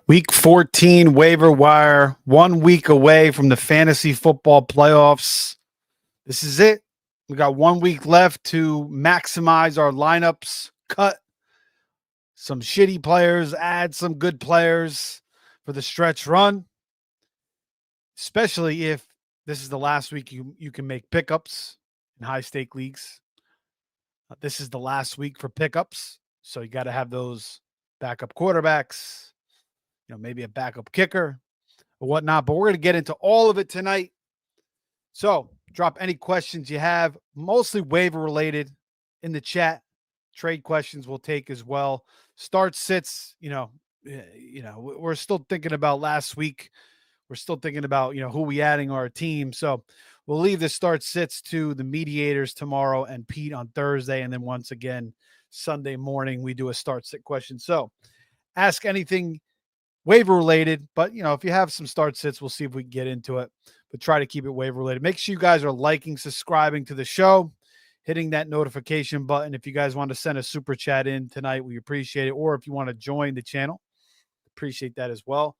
Week 14 waiver wire, 1 week away from the fantasy football playoffs. This is it. We got 1 week left to maximize our lineups, cut some shitty players, add some good players for the stretch run, especially if this is the last week you can make pickups in high stake leagues. This is the last week for pickups, so you got to have those backup quarterbacks, maybe a backup kicker or whatnot. But we're going to get into all of it tonight. So drop any questions you have, mostly waiver related, in the chat. Trade questions we'll take as well. Start sits, we're still thinking about last week. We're still thinking about, who we adding our team. So we'll leave the start sits to the mediators tomorrow and Pete on Thursday. And then once again, Sunday morning, we do a start sit question. So ask anything waiver related, but if you have some start sits, we'll see if we can get into it, but try to keep it waiver related. Make sure you guys are liking, subscribing to the show, hitting that notification button. If you guys want to send a super chat in tonight, we appreciate it. Or if you want to join the channel, appreciate that as well.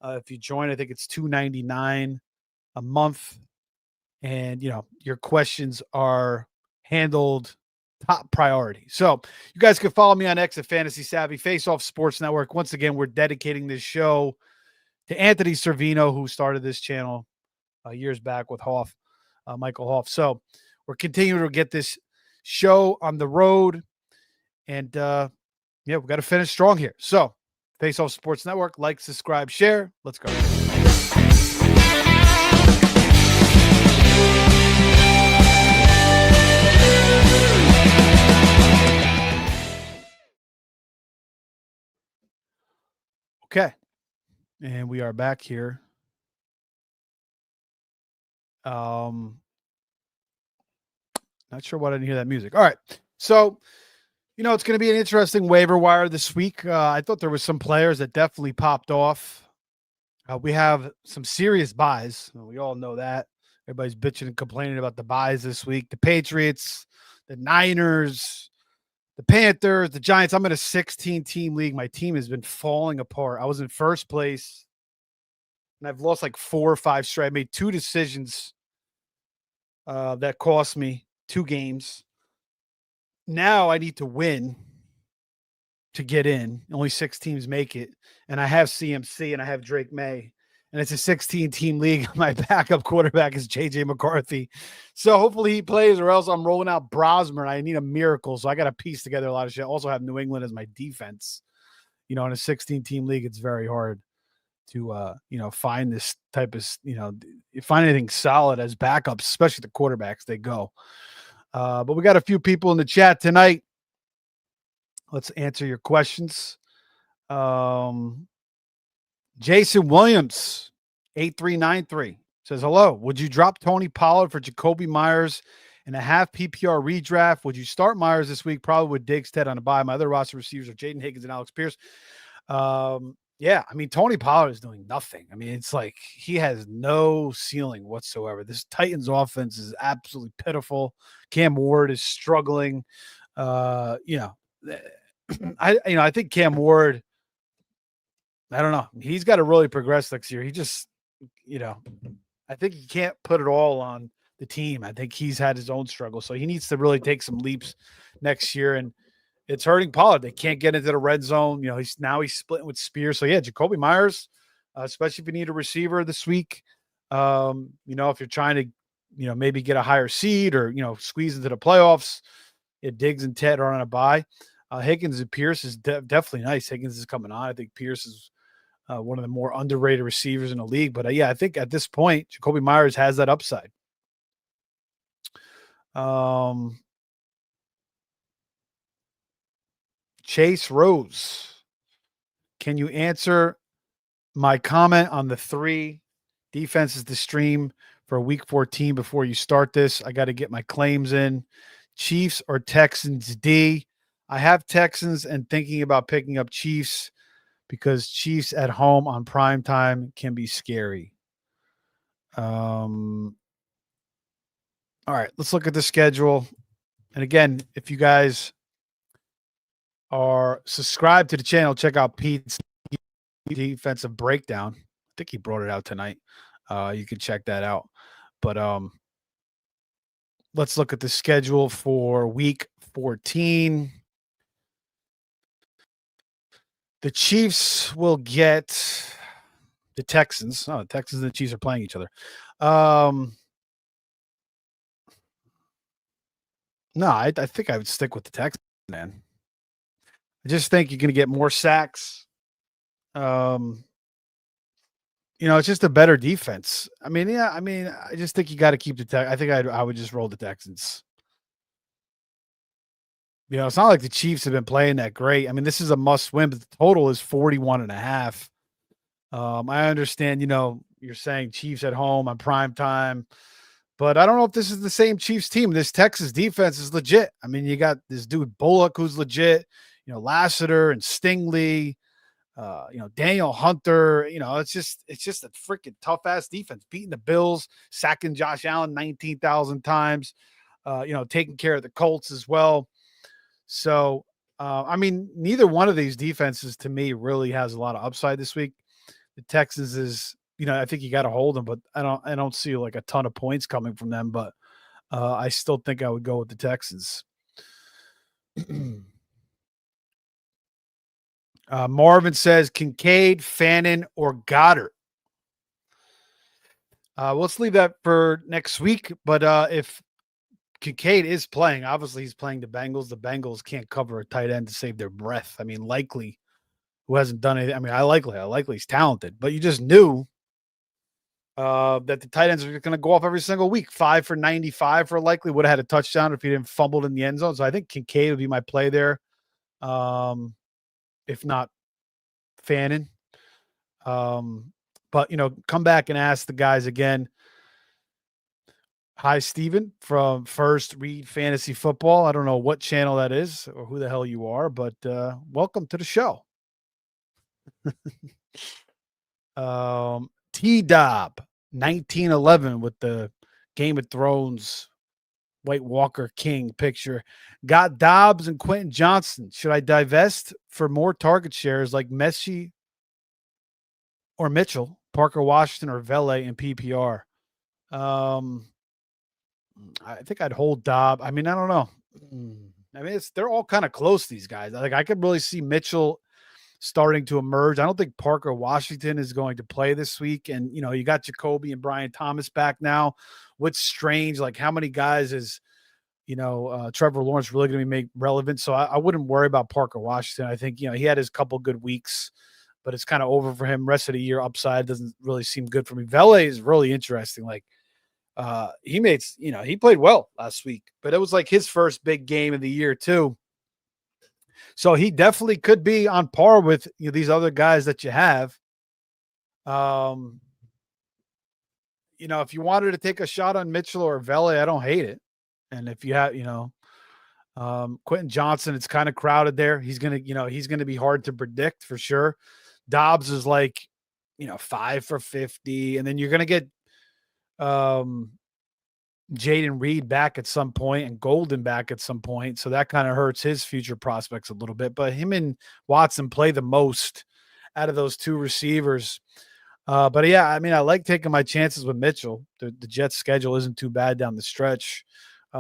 If you join, I think it's $2.99 a month. And, your questions are handled top priority. So you guys can follow me on X at Fantasy Savvy, Face Off Sports Network. Once again, we're dedicating this show to Anthony Servino, who started this channel years back with Hoff, Michael Hoff. So we're continuing to get this show on the road. And, we've got to finish strong here. So Face Off Sports Network, like, subscribe, share. Let's go. Okay. And we are back here. Not sure why I didn't hear that music. All right. So, it's going to be an interesting waiver wire this week. I thought there were some players that definitely popped off. We have some serious buys. We all know that. Everybody's bitching and complaining about the buys this week. The Patriots, the Niners, the Panthers, the Giants. I'm in a 16-team league. My team has been falling apart. I was in first place, and I've lost like 4 or 5 straight. I made 2 decisions that cost me 2 games. Now I need to win to get in. Only 6 teams make it. And I have CMC and I have Drake May. And it's a 16-team league. My backup quarterback is J.J. McCarthy. So hopefully he plays, or else I'm rolling out Brosmer. I need a miracle. So I got to piece together a lot of shit. I also have New England as my defense. In a 16-team league, it's very hard to, find this type of, find anything solid as backups, especially the quarterbacks. They go. But we got a few people in the chat tonight. Let's answer your questions. Jason Williams, 8393, says, hello. Would you drop Tony Pollard for Jacoby Myers in a half PPR redraft? Would you start Myers this week? Probably with Diggs, Ted on a bye. My other roster receivers are Jaden Higgins and Alex Pierce. Yeah, Tony Pollard is doing nothing. It's like he has no ceiling whatsoever. This Titans offense is absolutely pitiful. Cam Ward is struggling. I think Cam Ward, I don't know. He's got to really progress next year. He just, I think he can't put it all on the team. I think he's had his own struggle. So he needs to really take some leaps next year. And it's hurting Pollard. They can't get into the red zone. He's splitting with Spears. So yeah, Jacoby Myers, especially if you need a receiver this week. If you're trying to, maybe get a higher seed or, squeeze into the playoffs. Diggs and Ted are on a bye. Higgins and Pierce is definitely nice. Higgins is coming on. I think Pierce is one of the more underrated receivers in the league. But I think at this point, Jacoby Myers has that upside. Chase Rose, can you answer my comment on the 3 defenses to stream for week 14 before you start this? I got to get my claims in. Chiefs or Texans D? I have Texans and thinking about picking up Chiefs because Chiefs at home on prime time can be scary. All right, let's look at the schedule. And again, if you guys are subscribed to the channel, check out Pete's defensive breakdown. I think he brought it out tonight. You can check that out. But let's look at the schedule for week 14. The Chiefs will get the Texans. Oh, the Texans and the Chiefs are playing each other. No, I think I would stick with the Texans, man. I just think you're going to get more sacks. Um, it's just a better defense. I mean, yeah, I just think you got to keep the I think I would just roll the Texans. It's not like the Chiefs have been playing that great. I mean, this is a must win, but the total is 41.5. I understand, you're saying Chiefs at home on prime time, but I don't know if this is the same Chiefs team. This Texas defense is legit. I mean, you got this dude Bullock who's legit, Lassiter and Stingley, Daniel Hunter. It's just a freaking tough ass defense, beating the Bills, sacking Josh Allen 19,000 times, taking care of the Colts as well. So, neither one of these defenses to me really has a lot of upside this week. The Texans is, I think you got to hold them, but I don't see like a ton of points coming from them. But I still think I would go with the Texans. Marvin says Kincaid, Fannin, or Goddard. Let's leave that for next week. But if Kincaid is playing, obviously he's playing the Bengals. The Bengals can't cover a tight end to save their breath. I mean, Likely, who hasn't done anything. I mean, I likely he's talented, but you just knew that the tight ends are going to go off every single week. 5 for 95 for Likely. Would have had a touchdown if he didn't fumble in the end zone. So I think Kincaid would be my play there. If not Fannin. But come back and ask the guys again. Hi, Steven from First Read Fantasy Football. I don't know what channel that is or who the hell you are, but welcome to the show. T-Dob, 1911 with the Game of Thrones White Walker King picture. Got Dobbs and Quentin Johnson. Should I divest for more target shares like Messi or Mitchell, Parker Washington, or Vele in PPR? I think I'd hold Dobb. I mean, I don't know. They're all kind of close, these guys. Like, I could really see Mitchell starting to emerge. I don't think Parker Washington is going to play this week. And, you got Jacoby and Brian Thomas back now. What's strange, like how many guys is, Trevor Lawrence really going to be made relevant? So I wouldn't worry about Parker Washington. I think, he had his couple good weeks, but it's kind of over for him. Rest of the year upside doesn't really seem good for me. Vele is really interesting. Like, he played well last week, but it was like his first big game of the year too. So he definitely could be on par with these other guys that you have. If you wanted to take a shot on Mitchell or Vele, I don't hate it. And if you have, Quentin Johnson, it's kind of crowded there. He's gonna be hard to predict for sure. Dobbs is like, 5 for 50, and then you're gonna get Jaden Reed back at some point and Golden back at some point. So that kind of hurts his future prospects a little bit. But him and Watson play the most out of those two receivers. But yeah, I like taking my chances with Mitchell. The Jets' schedule isn't too bad down the stretch.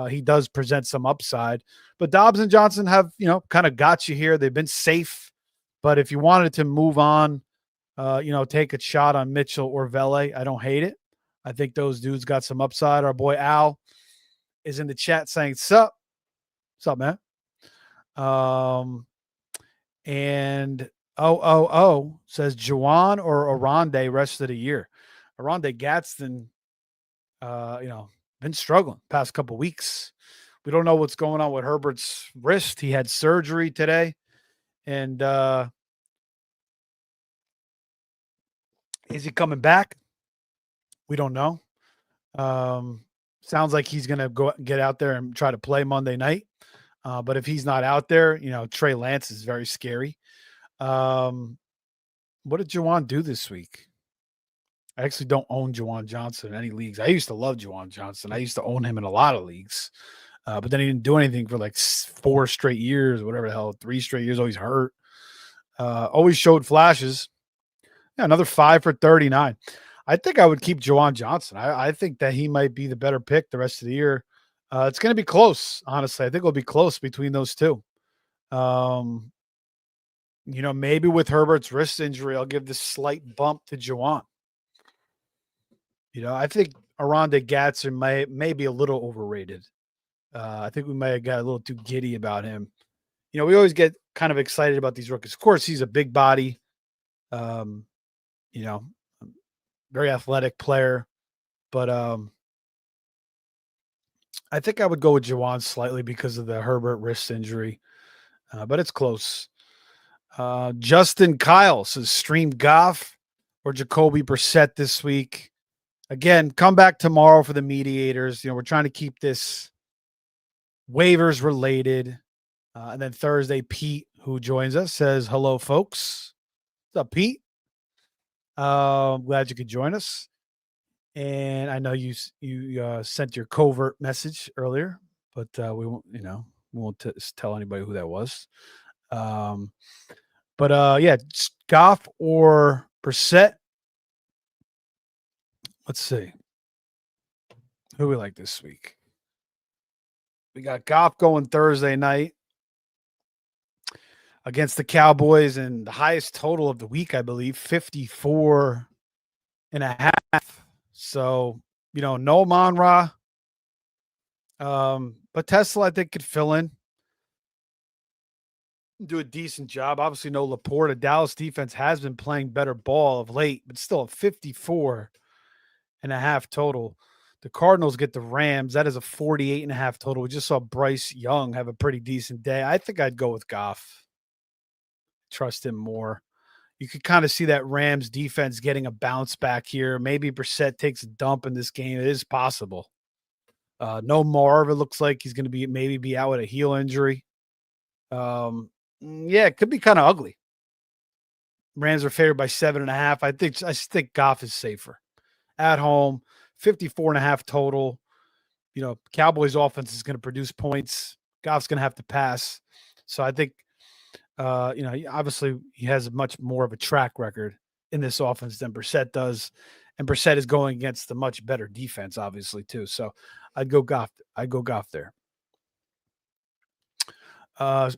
He does present some upside. But Dobbs and Johnson have, kind of got you here. They've been safe. But if you wanted to move on, take a shot on Mitchell or Vele, I don't hate it. I think those dudes got some upside. Our boy Al is in the chat saying, sup. What's up, man? And says Juwan or Aronde rest of the year. Aronde Gadsden, been struggling past couple weeks. We don't know what's going on with Herbert's wrist. He had surgery today. And is he coming back? We don't know. Sounds like he's going to go get out there and try to play Monday night. But if he's not out there, Trey Lance is very scary. What did Juwan do this week? I actually don't own Juwan Johnson in any leagues. I used to love Juwan Johnson. I used to own him in a lot of leagues. But then he didn't do anything for like 4 straight years, whatever the hell, 3 straight years, always hurt. Always showed flashes. Another 5 for 39. I think I would keep Jawan Johnson. I think that he might be the better pick the rest of the year. It's going to be close, honestly. I think it'll be close between those two. Um, maybe with Herbert's wrist injury, I'll give this slight bump to Jawan. I think Aranda Gatson may be a little overrated. I think we might have got a little too giddy about him. We always get kind of excited about these rookies. Of course, he's a big body, um, you know, very athletic player. But I think I would go with Jawan slightly because of the Herbert wrist injury. But it's close. Justin Kyle says stream Goff or Jacoby Brissett this week. Again, come back tomorrow for the mediators. We're trying to keep this waivers related. And then Thursday, Pete, who joins us, says, hello, folks. What's up, Pete? I'm glad you could join us. And I know you sent your covert message earlier, but we won't tell anybody who that was. Yeah, Goff or Brissett. Let's see. Who we like this week? We got Goff going Thursday night against the Cowboys, and the highest total of the week, I believe, 54 and a half. So, no Amon-Ra. But Tesla, I think, could fill in. Do a decent job. Obviously, no Laporta. Dallas defense has been playing better ball of late, but still a 54 and a half total. The Cardinals get the Rams. That is a 48 and a half total. We just saw Bryce Young have a pretty decent day. I think I'd go with Goff. Trust him more. You could kind of see that Rams defense getting a bounce back here. Maybe Brissett takes a dump in this game. It is possible. No Marv. It looks like he's going to maybe be out with a heel injury. Yeah, it could be kind of ugly. Rams are favored by 7.5. I think Goff is safer. At home, 54 and a half total. Cowboys offense is going to produce points. Goff's going to have to pass. So I think, obviously he has much more of a track record in this offense than Brissett does. And Brissett is going against the much better defense, obviously, too. So I'd go Goff. There.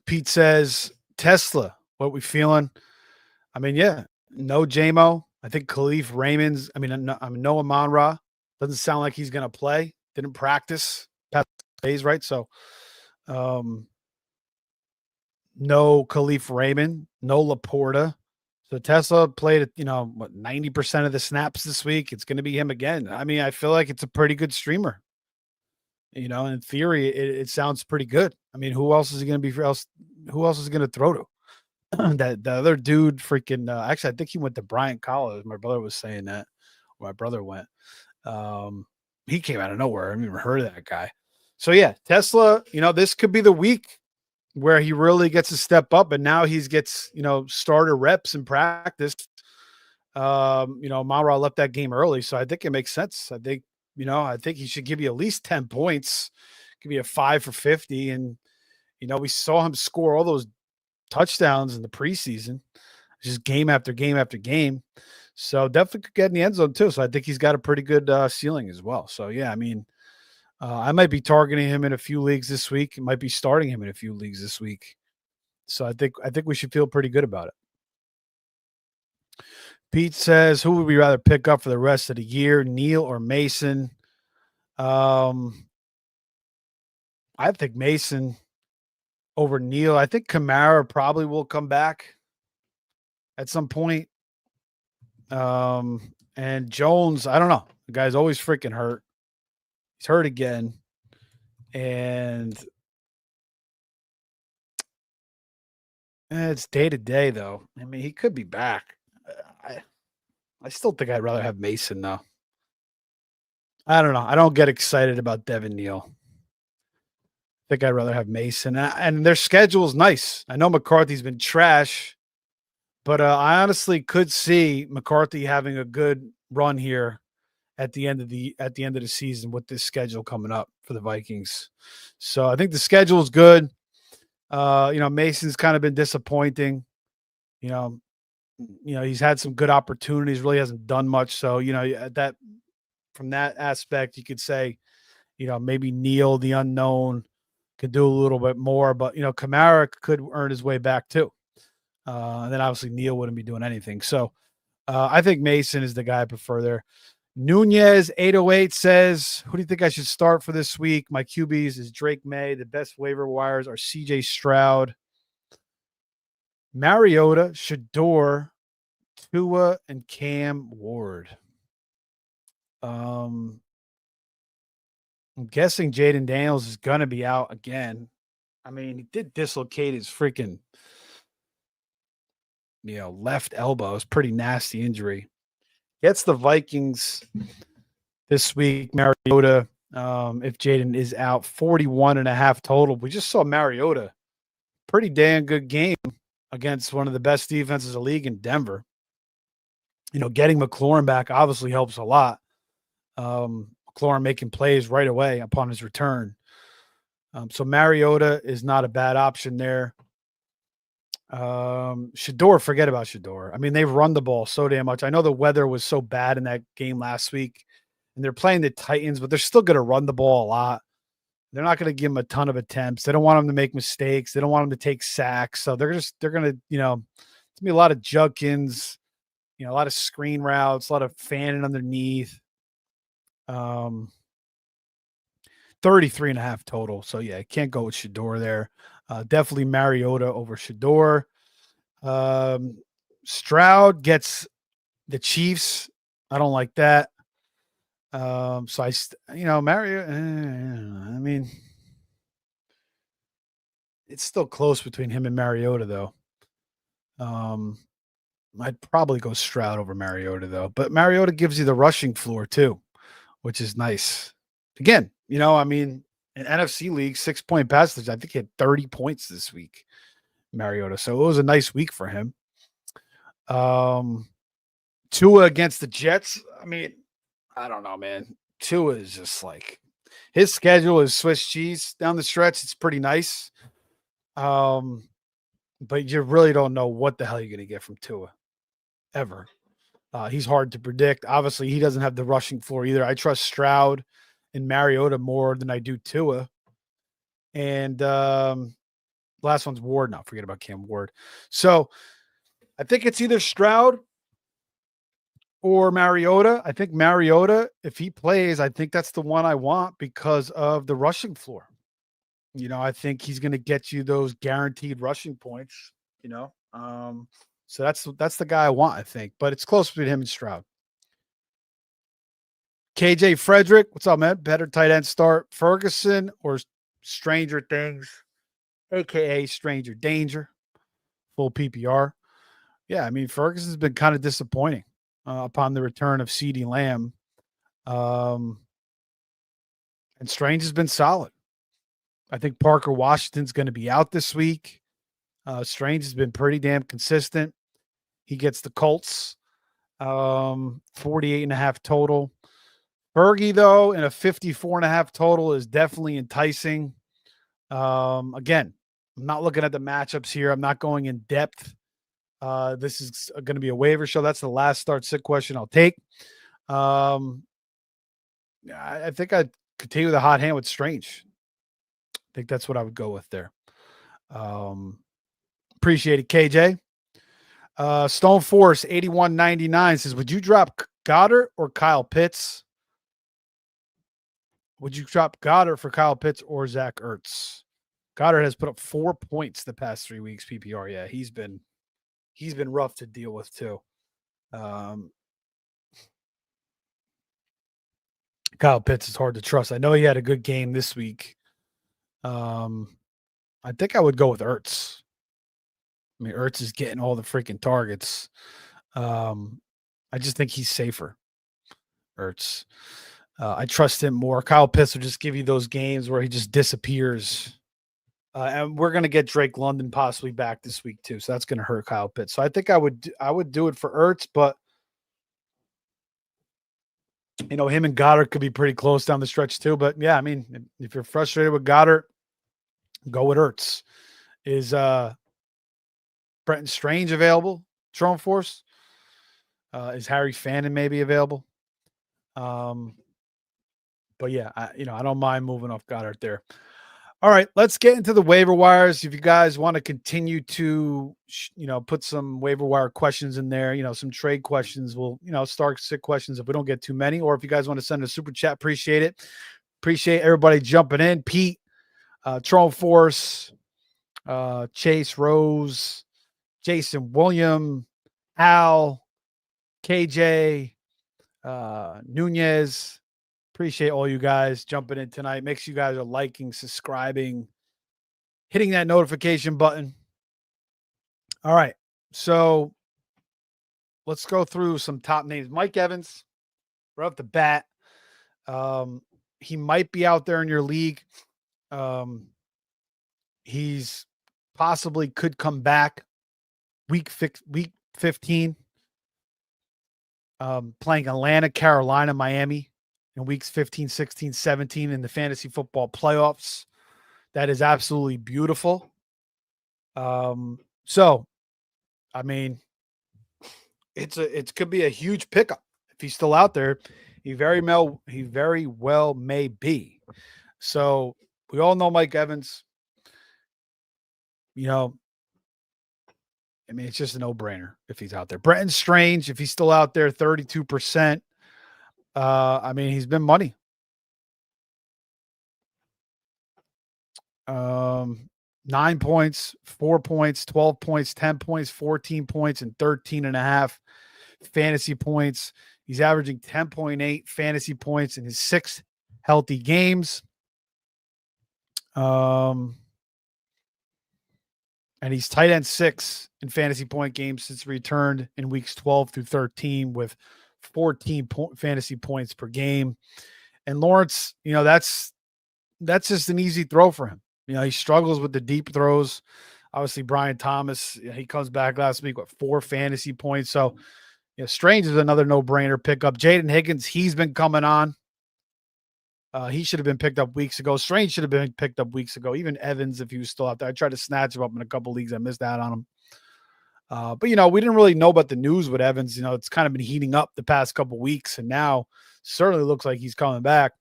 Pete says, Tesla, what we feeling? I mean, yeah, no JMO. I think Khalif Raymond's, no Amon-Ra. Doesn't sound like he's going to play. Didn't practice past days, right? So, no Khalif Raymond, no Laporta. So Tesla played, 90% of the snaps this week. It's going to be him again. I feel like it's a pretty good streamer. In theory, it sounds pretty good. Who else is he going to be? Who else is he going to throw to? That the other dude, freaking. Actually, I think he went to Bryant College. My brother was saying that. My brother went. He came out of nowhere. I haven't even heard of that guy. So yeah, Tesla. This could be the week where he really gets to step up, and now he gets starter reps in practice. Amon-Ra left that game early, so I think it makes sense. I think he should give you at least 10 points, give you a 5 for 50. And, we saw him score all those touchdowns in the preseason, just game after game after game. So definitely could get in the end zone too. So I think he's got a pretty good ceiling as well. So yeah, I might be targeting him in a few leagues this week. Might be starting him in a few leagues this week. So I think we should feel pretty good about it. Pete says, who would we rather pick up for the rest of the year, Neal or Mason? I think Mason over Neal. I think Kamara probably will come back at some point. And Jones, I don't know. The guy's always freaking hurt. He's hurt again. And it's day to day, though. He could be back. I still think I'd rather have Mason, though. I don't know. I don't get excited about Devin Neal. I think I'd rather have Mason. And their schedule is nice. I know McCarthy's been trash, but I honestly could see McCarthy having a good run here at the end of the season with this schedule coming up for the Vikings. So I think the schedule is good. Mason's kind of been disappointing. He's had some good opportunities, really hasn't done much. So, that from that aspect, you could say, maybe Neal, the unknown, could do a little bit more, but Kamara could earn his way back too. And then obviously Neal wouldn't be doing anything. So I think Mason is the guy I prefer there. Nunez 808 says, "Who do you think I should start for this week? My QBs is Drake May. The best waiver wires are CJ Stroud, Mariota, Shador, Tua, and Cam Ward." I'm guessing Jaden Daniels is going to be out again. I mean, he did dislocate his freaking, left elbow. It's pretty nasty injury. Gets the Vikings this week. Mariota, if Jaden is out, 41.5 total. We just saw Mariota. Pretty damn good game against one of the best defenses of the league in Denver. Getting McLaurin back obviously helps a lot. McLaurin making plays right away upon his return. So Mariota is not a bad option there. Shador, forget about Shador. I mean, they've run the ball so damn much. I know the weather was so bad in that game last week, and they're playing the Titans, but they're still going to run the ball a lot. They're not going to give him a ton of attempts. They don't want him to make mistakes. They don't want him to take sacks. So they're going to, it's going to be a lot of Judkins, a lot of screen routes, a lot of fanning underneath. 33.5 total. So yeah, can't go with Shador there. Definitely Mariota over Shador. Stroud gets the Chiefs. I don't like that. So Mariota, I mean, it's still close between him and Mariota though. I'd probably go Stroud over Mariota though, but Mariota gives you the rushing floor too, which is nice. Again, I mean, in NFC League, 6-point passage, I think he had 30 points this week, Mariota. So it was a nice week for him. Tua against the Jets. I mean, I don't know, man. Tua is just like, his schedule is Swiss cheese down the stretch. It's pretty nice. But you really don't know what the hell you're going to get from Tua ever. He's hard to predict. Obviously, he doesn't have the rushing floor either. I trust Stroud and Mariota more than I do Tua. And last one's Ward. Now forget about Cam Ward. So I think it's either Stroud or Mariota. I think Mariota, if he plays, I think that's the one I want because of the rushing floor. I think he's going to get you those guaranteed rushing points. So that's the guy I want, I think. But it's close between him and Stroud. KJ Frederick, what's up, man? Better tight end start, Ferguson or Stranger Things, aka Stranger Danger, full PPR. Yeah, I mean Ferguson's been kind of disappointing upon the return of CeeDee Lamb, and Strange has been solid. I think Parker Washington's going to be out this week. Strange has been pretty damn consistent. He gets the Colts, 48.5 total. Bergie, though, in a 54.5 total is definitely enticing. Again, I'm not looking at the matchups here. I'm not going in depth. This is going to be a waiver show. That's the last start sit question I'll take. I think I'd continue the hot hand with Strange. I think that's what I would go with there. Appreciate it, KJ. Stone Force 81.99 says, would you drop Goddard or Kyle Pitts? Would you drop Goddard for Kyle Pitts or Zach Ertz? Goddard has put up 4 points the past 3 weeks PPR. Yeah, he's been rough to deal with too. Kyle Pitts is hard to trust. I know he had a good game this week. I think I would go with Ertz. I mean, Ertz is getting all the freaking targets. I just think he's safer. Ertz. I trust him more. Kyle Pitts will just give you those games where he just disappears. And we're going to get Drake London possibly back this week too. So that's going to hurt Kyle Pitts. So I think I would do it for Ertz, but him and Goddard could be pretty close down the stretch too. But yeah, I mean, if you're frustrated with Goddard, go with Ertz. Is Brenton Strange available? Trone Force? Is Harry Fannin maybe available? Um, but yeah, I don't mind moving off Goddard there. All right, let's get into the waiver wires. If you guys want to continue to, put some waiver wire questions in there, some trade questions, we'll, start sick questions if we don't get too many. Or if you guys want to send a super chat, appreciate it. Appreciate everybody jumping in. Pete, Trone Force, Chase Rose, Jason William, Al, KJ, Nunez. Appreciate all you guys jumping in tonight. Make sure you guys are liking, subscribing, hitting that notification button. All right. So let's go through some top names. Mike Evans, right off the bat. He might be out there in your league. He's possibly could come back week 15. Playing Atlanta, Carolina, Miami in weeks 15, 16, 17 in the fantasy football playoffs. That is absolutely beautiful. So, I mean, it could be a huge pickup if he's still out there. He very well may be. So we all know Mike Evans. It's just a no-brainer if he's out there. Brenton Strange, if he's still out there, 32%. He's been money. 9 points, 4 points, 12 points, 10 points, 14 points, and 13.5 fantasy points. He's averaging 10.8 fantasy points in his 6 healthy games. And he's tight end 6 in fantasy point games since returned in weeks 12 through 13 with 14 fantasy points per game. And Lawrence, that's just an easy throw for him. He struggles with the deep throws. Obviously, Brian Thomas, he comes back last week with 4 fantasy points. So, Strange is another no-brainer pickup. Jaden Higgins, he's been coming on. He should have been picked up weeks ago. Strange should have been picked up weeks ago. Even Evans, if he was still out there. I tried to snatch him up in a couple leagues. I missed out on him. But, we didn't really know about the news with Evans. It's kind of been heating up the past couple weeks. And now certainly looks like he's coming back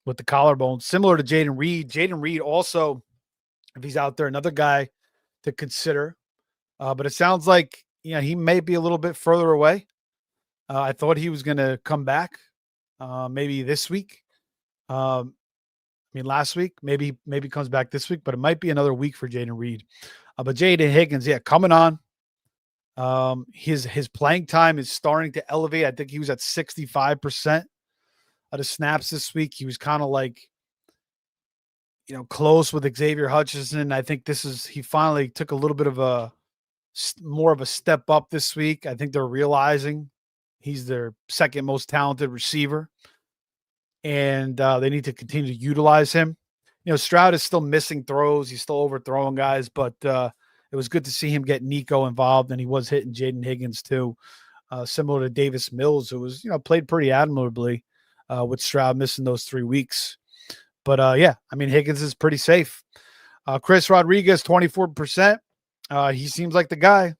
with the collarbone, similar to Jaden Reed. Jaden Reed also, if he's out there, another guy to consider. But it sounds like, he may be a little bit further away. I thought he was going to come back maybe this week. Last week, maybe comes back this week, but it might be another week for Jaden Reed. But Jaden Higgins, coming on. His playing time is starting to elevate. I think he was at 65% of the snaps this week. He was kind of like, close with Xavier Hutchinson. I think he finally took a little bit of more of a step up this week. I think they're realizing he's their second most talented receiver, and they need to continue to utilize him. Stroud is still missing throws. He's still overthrowing guys, but it was good to see him get Nico involved, and he was hitting Jaden Higgins too, similar to Davis Mills, who was, played pretty admirably with Stroud missing those 3 weeks. But Higgins is pretty safe. Chris Rodriguez, 24%. He seems like the guy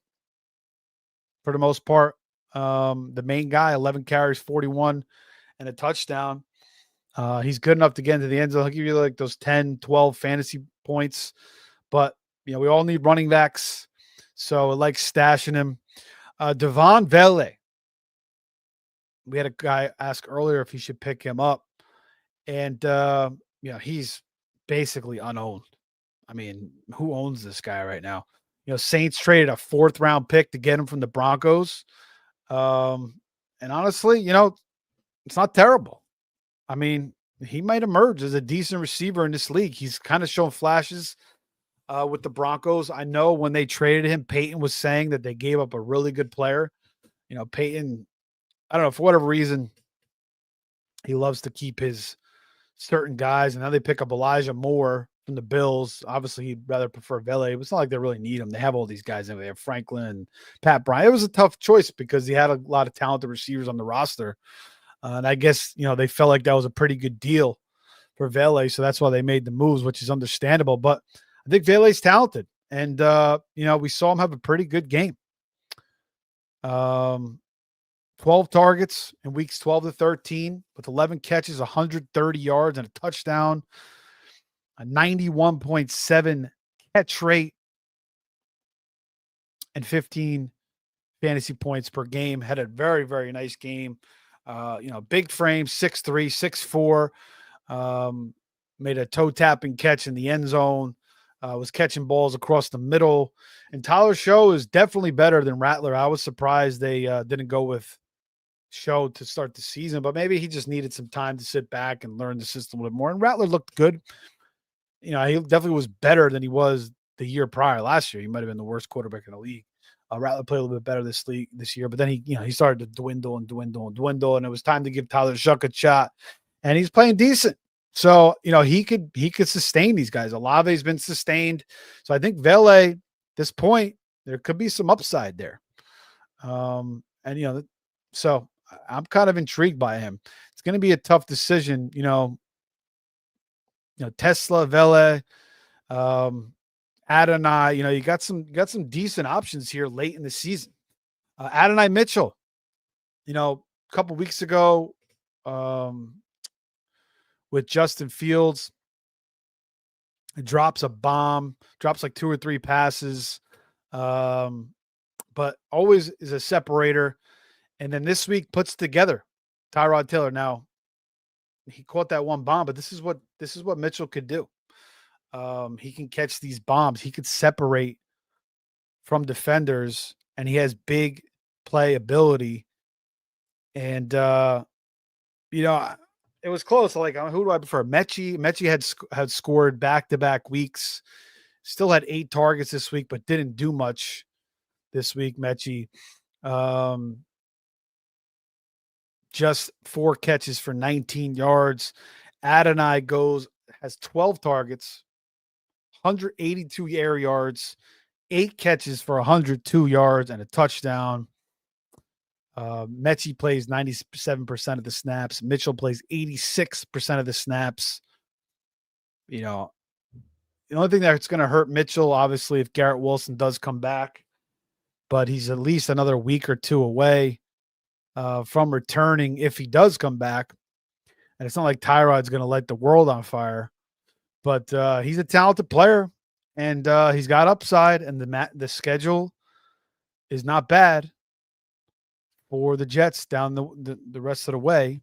for the most part. The main guy, 11 carries, 41, and a touchdown. He's good enough to get into the end zone. He'll give you like those 10, 12 fantasy points. But, we all need running backs. So I like stashing him. Devon Vele. We had a guy ask earlier if he should pick him up. And, he's basically unowned. Who owns this guy right now? Saints traded a 4th round pick to get him from the Broncos. And honestly, it's not terrible. He might emerge as a decent receiver in this league. He's kind of shown flashes with the Broncos. I know when they traded him, Peyton was saying that they gave up a really good player. Peyton, I don't know, for whatever reason, he loves to keep his certain guys. And now they pick up Elijah Moore from the Bills. Obviously, he'd rather prefer Vele. It's not like they really need him. They have all these guys in there. They have Franklin and Pat Bryant. It was a tough choice because he had a lot of talented receivers on the roster. And I guess, they felt like that was a pretty good deal for Vele. So that's why they made the moves, which is understandable. But I think Vele's talented. And, we saw him have a pretty good game. Um, 12 targets in weeks 12 to 13 with 11 catches, 130 yards, and a touchdown, a 91.7 catch rate, and 15 fantasy points per game. Had a very, very nice game. Big frame, 6'3, 6'4. Made a toe tapping catch in the end zone. Was catching balls across the middle. And Tyler Show is definitely better than Rattler. I was surprised they didn't go with Show to start the season, but maybe he just needed some time to sit back and learn the system a little more. And Rattler looked good. He definitely was better than he was the year prior. Last year, he might have been the worst quarterback in the league. Rattler played a little bit better this year, but then he started to dwindle, and it was time to give Tyler Shuck a shot, and he's playing decent. So he could sustain these guys. Olave's been sustained, so I think Vele, this point, there could be some upside there. So I'm kind of intrigued by him. It's going to be a tough decision, Tesla, Vele, Adonai, you got some decent options here late in the season. Adonai Mitchell, a couple weeks ago, with Justin Fields, it drops a bomb, drops like 2 or 3 passes, but always is a separator. And then this week puts together Tyrod Taylor. Now he caught that one bomb, but this is what Mitchell could do. He can catch these bombs. He could separate from defenders, and he has big play ability. And it was close. Like, who do I prefer? Mechie had scored back-to-back weeks. Still had 8 targets this week, but didn't do much this week. Mechie, just 4 catches for 19 yards. Adonai has 12 targets, 182 air yards, 8 catches for 102 yards and a touchdown. Mechie plays 97% of the snaps. Mitchell plays 86% of the snaps. The only thing that's going to hurt Mitchell, obviously, if Garrett Wilson does come back, but he's at least another week or 2 away from returning if he does come back. And it's not like Tyrod's going to light the world on fire, but he's a talented player, and he's got upside, and the schedule is not bad for the Jets down the rest of the way.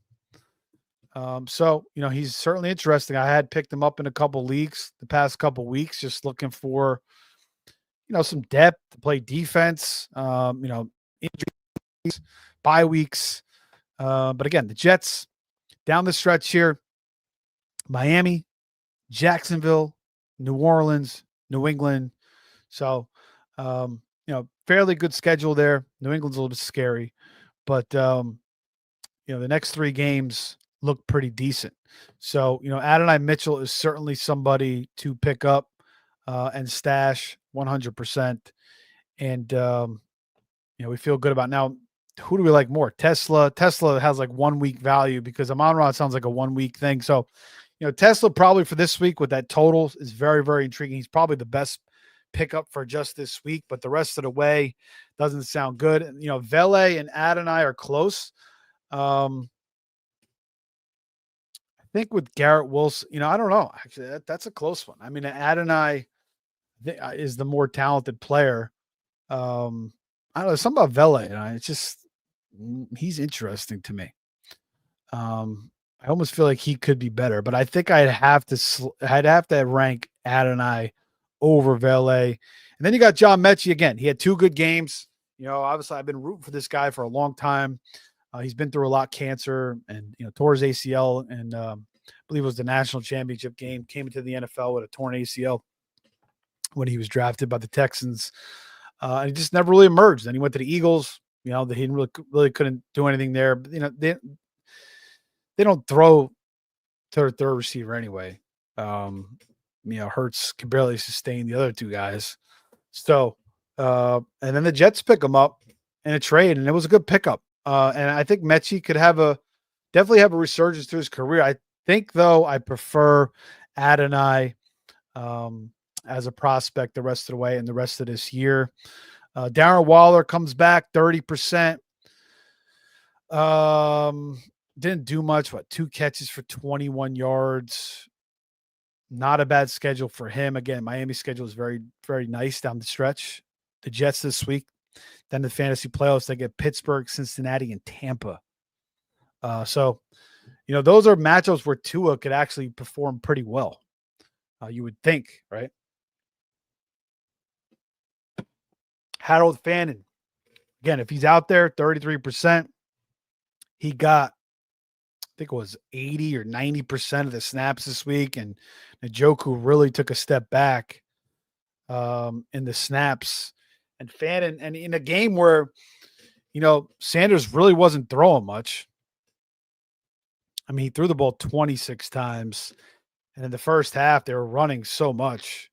So he's certainly interesting. I had picked him up in a couple leagues the past couple weeks, just looking for some depth to play defense. Injuries, bye weeks, but again, the Jets down the stretch here: Miami, Jacksonville, New Orleans, New England. So fairly good schedule there. New England's a little bit scary, but the next 3 games look pretty decent. So Adonai Mitchell is certainly somebody to pick up and stash 100%. And we feel good about. Now, who do we like more? Tesla has like 1 week value because Amon-Ra sounds like a 1 week thing. So Tesla probably for this week with that total is very, very intriguing. He's probably the best pickup for just this week, but the rest of the way doesn't sound good. Vele and Adonai are close. I think with Garrett Wilson, I don't know. Actually, that's a close one. I mean, Adonai is the more talented player. I don't know, something about Vele. It's just he's interesting to me. I almost feel like he could be better, but I think I'd have to rank Adonai over Vele. And then you got John Mechie again. He had 2 good games. Obviously I've been rooting for this guy for a long time. He's been through a lot, cancer, and tore his ACL, and I believe it was the national championship game. Came into the NFL with a torn ACL when he was drafted by the Texans. And he just never really emerged. Then he went to the Eagles. He didn't really couldn't do anything there. But, they don't throw to their third receiver anyway. Hurts can barely sustain the other 2 guys. So, and then the Jets pick him up in a trade, and it was a good pickup. And I think Mechie could definitely have a resurgence to his career. I think, though, I prefer Adonai as a prospect the rest of the way and the rest of this year. Darren Waller comes back 30%. Didn't do much. 2 catches for 21 yards. Not a bad schedule for him. Again, Miami's schedule is very, very nice down the stretch. The Jets this week. Then the fantasy playoffs, they get Pittsburgh, Cincinnati, and Tampa. So, those are matchups where Tua could actually perform pretty well. You would think, right? Harold Fannin. Again, if he's out there, 33%. He got, I think it was 80 or 90% of the snaps this week. And Njoku really took a step back in the snaps. And Fannin, and in a game where, Sanders really wasn't throwing much. I mean, he threw the ball 26 times. And in the first half, they were running so much.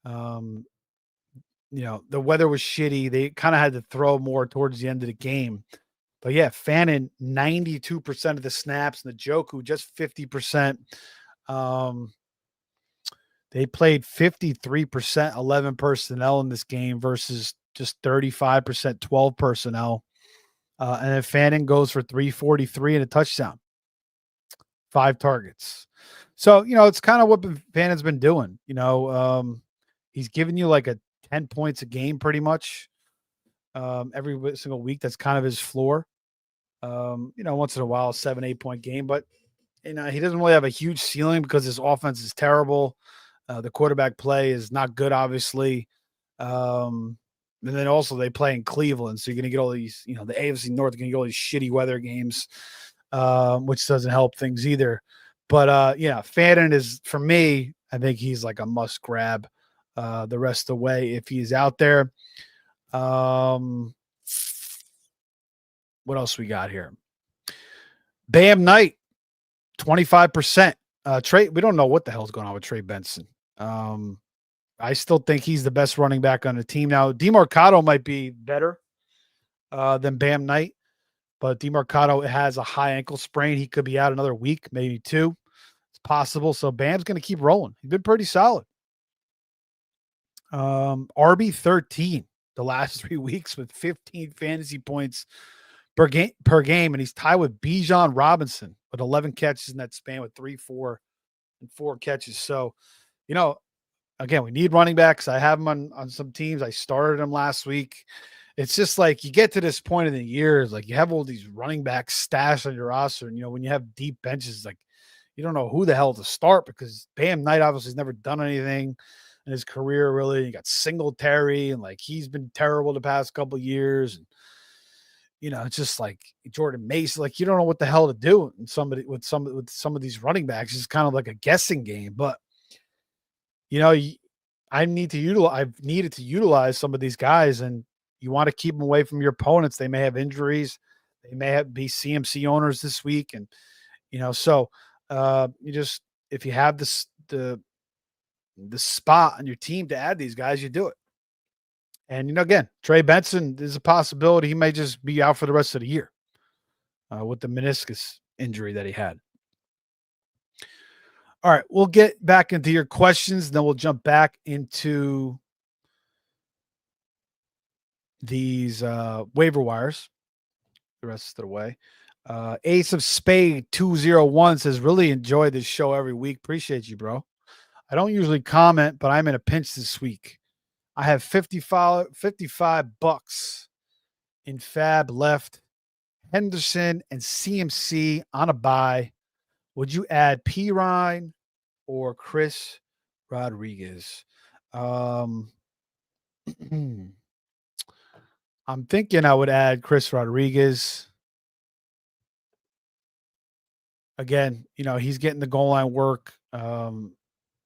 The weather was shitty. They kind of had to throw more towards the end of the game. But yeah, Fannin, 92% of the snaps, and Njoku just 50%. They played 53% 11 personnel in this game versus just 35% 12 personnel. And then Fannin goes for 343 and a touchdown. 5 targets. So, it's kind of what Fannin's been doing. He's giving you like a 10 points a game pretty much every single week. That's kind of his floor. Once in a while, 7-8 point game, but he doesn't really have a huge ceiling because his offense is terrible. The quarterback play is not good, obviously. And then also they play in Cleveland, so you're going to get all these, the AFC North, going to get all these shitty weather games, which doesn't help things either. But Fannin is, for me, I think he's like a must grab the rest of the way if he's out there. What else we got here? Bam Knight, 25%. Trey, we don't know what the hell's going on with Trey Benson. I still think he's the best running back on the team. Now, DeMarcado might be better than Bam Knight, but DeMarcado has a high ankle sprain. He could be out another week, maybe 2. It's possible. So Bam's going to keep rolling. He's been pretty solid. RB13 the last 3 weeks with 15 fantasy points per game, and he's tied with Bijan Robinson with 11 catches in that span with 3, 4, and 4 catches. So, again, we need running backs. I have them on some teams. I started them last week. It's just like you get to this point in the year, it's like you have all these running backs stashed on your roster, and when you have deep benches, like you don't know who the hell to start because Bam Knight obviously has never done anything in his career, really. You got Singletary, and like he's been terrible the past couple of years, and it's just like Jordan Mason. Like you don't know what the hell to do. And with some of these running backs, it's kind of like a guessing game. But I've needed to utilize some of these guys, and you want to keep them away from your opponents. They may have injuries. They may be CMC owners this week, and so if you have the spot on your team to add these guys, you do it. And, again, Trey Benson is a possibility. He may just be out for the rest of the year with the meniscus injury that he had. All right, we'll get back into your questions. Then we'll jump back into these waiver wires the rest of the way. Ace of Spade 201 says, really enjoy this show every week. Appreciate you, bro. I don't usually comment, but I'm in a pinch this week. I have $55 in Fab left. Henderson and CMC on a bye. Would you add Pirine or Chris Rodriguez? I'm thinking I would add Chris Rodriguez. Again, he's getting the goal line work.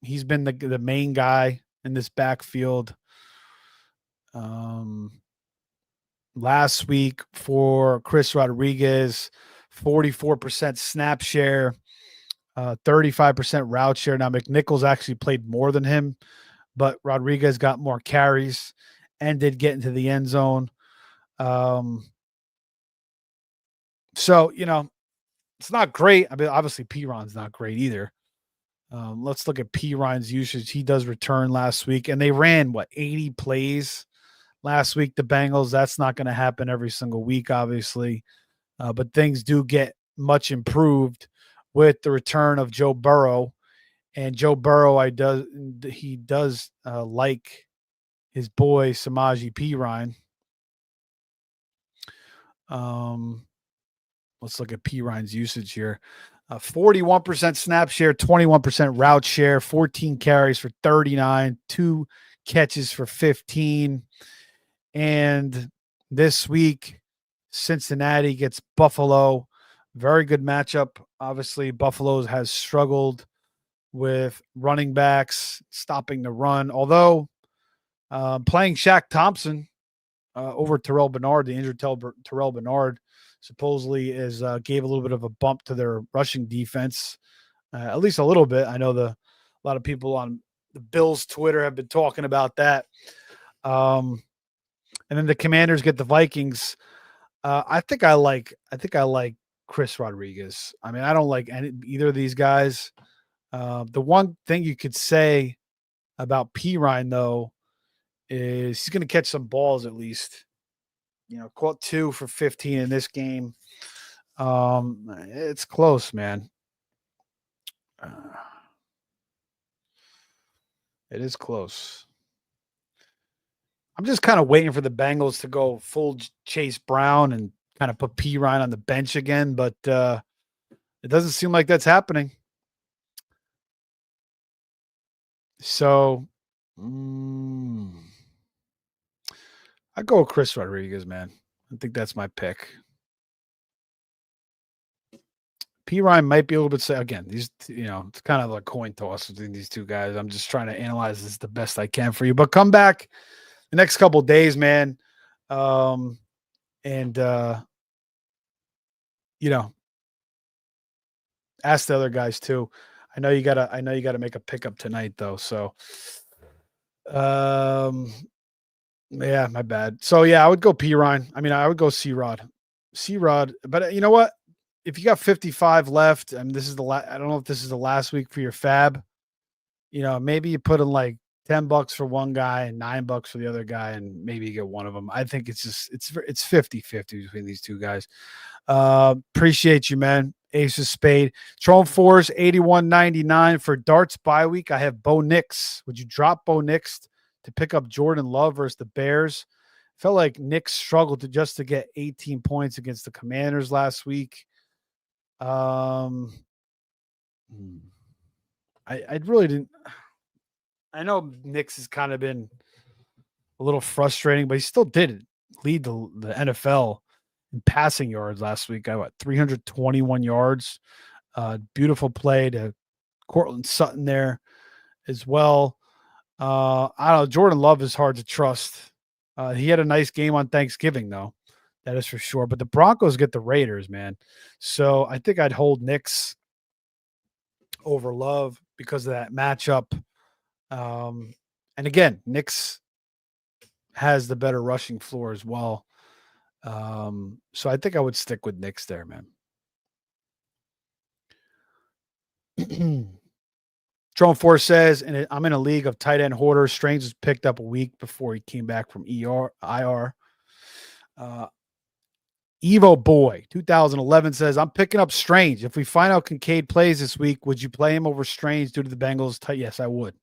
He's been the main guy in this backfield. Last week for Chris Rodriguez, 44% snap share, 35% route share. Now, McNichols actually played more than him, but Rodriguez got more carries and did get into the end zone. So, it's not great. I mean, obviously, Piron's not great either. Let's look at Piron's usage. He does return last week, and they ran, 80 plays last week, the Bengals. That's not going to happen every single week, obviously. But things do get much improved with the return of Joe Burrow. And Joe Burrow, he does like his boy Samaje Perine. Let's look at Perine's usage here. 41% snap share, 21% route share, 14 carries for 39, 2 catches for 15. And this week, Cincinnati gets Buffalo. Very good matchup. Obviously, Buffalo has struggled with running backs stopping the run. Although playing Shaq Thompson over Terrell Bernard, the injured Terrell Bernard, supposedly gave a little bit of a bump to their rushing defense, at least a little bit. I know a lot of people on the Bills Twitter have been talking about that. And then the Commanders get the Vikings. I think I like Chris Rodriguez. I mean, I don't like either of these guys. The one thing you could say about Perine, though, is he's going to catch some balls at least. Caught 2 for 15 in this game. It's close, man. It is close. I'm just kind of waiting for the Bengals to go full Chase Brown and kind of put Perine on the bench again, but it doesn't seem like that's happening. So, I go with Chris Rodriguez, man. I think that's my pick. Perine might be a little bit. Again, these, it's kind of a coin toss between these two guys. I'm just trying to analyze this the best I can for you. But come back the next couple of days, man, and ask the other guys too. I know you gotta make a pickup tonight though. So, yeah, my bad. So yeah, I would go Perine. I mean, I would go C-Rod. But you know what? If you got 55 left, and this is I don't know if this is the last week for your fab. Maybe you put in like $10 for one guy and $9 for the other guy, and maybe you get one of them. I think it's 50-50 between these two guys. Appreciate you, man. Ace of Spade. Tron Force 81.99 for darts bye week. I have Bo Nix. Would you drop Bo Nix to pick up Jordan Love versus the Bears? Felt like Nix struggled to get 18 points against the Commanders last week. I really didn't. I know Nix has kind of been a little frustrating, but he still did lead the NFL in passing yards last week. I got 321 yards. Beautiful play to Cortland Sutton there as well. I don't know. Jordan Love is hard to trust. He had a nice game on Thanksgiving, though. That is for sure. But the Broncos get the Raiders, man. So I think I'd hold Nix over Love because of that matchup. And again, Nix has the better rushing floor as well. So I think I would stick with Nix there, man. Drone Force says, and I'm in a league of tight end hoarders. Strange was picked up a week before he came back from IR. Evo Boy 2011 says, I'm picking up Strange. If we find out Kincaid plays this week, would you play him over Strange due to the Bengals? Yes, I would.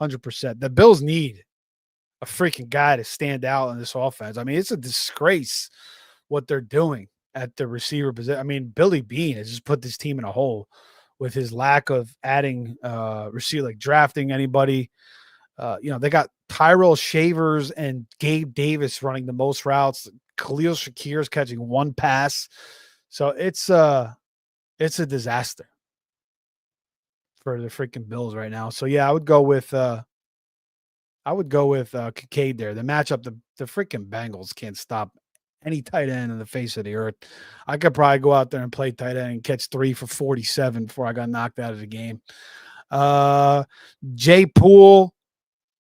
100%. The Bills need a freaking guy to stand out in this offense. I mean, it's a disgrace what they're doing at the receiver position. I mean, Billy Beane has just put this team in a hole with his lack of adding receiver, like drafting anybody. They got Tyrell Shavers and Gabe Davis running the most routes. Khalil Shakir's catching one pass. So it's a disaster for the freaking Bills right now. So yeah, I would go with Kincaid there. The matchup, the freaking Bengals can't stop any tight end in the face of the earth. I could probably go out there and play tight end and catch 3 for 47 before I got knocked out of the game. Jay Poole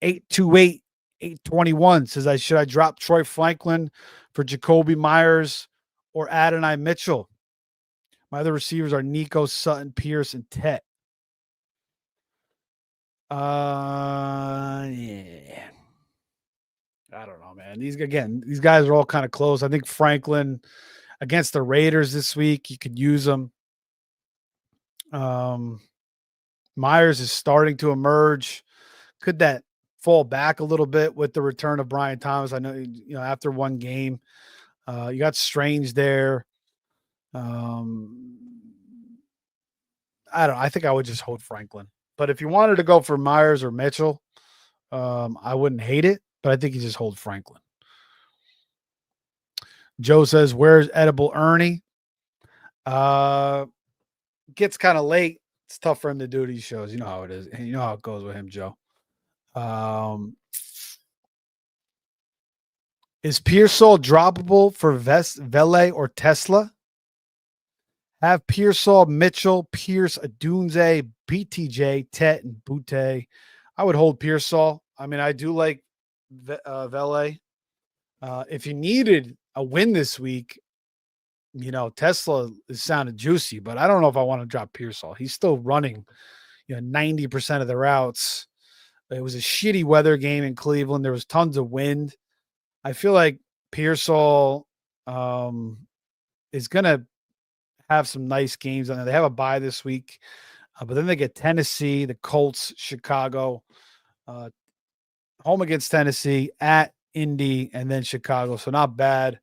828-821 says, should I drop Troy Franklin for Jacoby Myers or Adonai Mitchell? My other receivers are Nico, Sutton, Pierce, and Tet. Yeah. I don't know, man. These guys are all kind of close. I think Franklin against the Raiders this week, you could use him. Um, Myers is starting to emerge. Could that fall back a little bit with the return of Brian Thomas? I know, after one game, you got Strange there. Um, I don't know. I think I would just hold Franklin. But if you wanted to go for Myers or Mitchell, I wouldn't hate it, but I think you just hold Franklin. Joe says, "Where's Edible Ernie?" Gets kind of late. It's tough for him to do these shows. You know how it is. And you know how it goes with him, Joe. Is Pearsall droppable for Vele or Tesla? Have Pearsall, Mitchell, Pierce, Adunze, BTJ, Tet, and Butte. I would hold Pearsall. I mean, I do like Vele. If you needed a win this week, Tesla is sounded juicy, but I don't know if I want to drop Pearsall. He's still running, 90% of the routes. It was a shitty weather game in Cleveland. There was tons of wind. I feel like Pearsall is going to have some nice games on there. They have a bye this week, but then they get Tennessee, the Colts, Chicago, home against Tennessee, at Indy, and then Chicago. So not bad.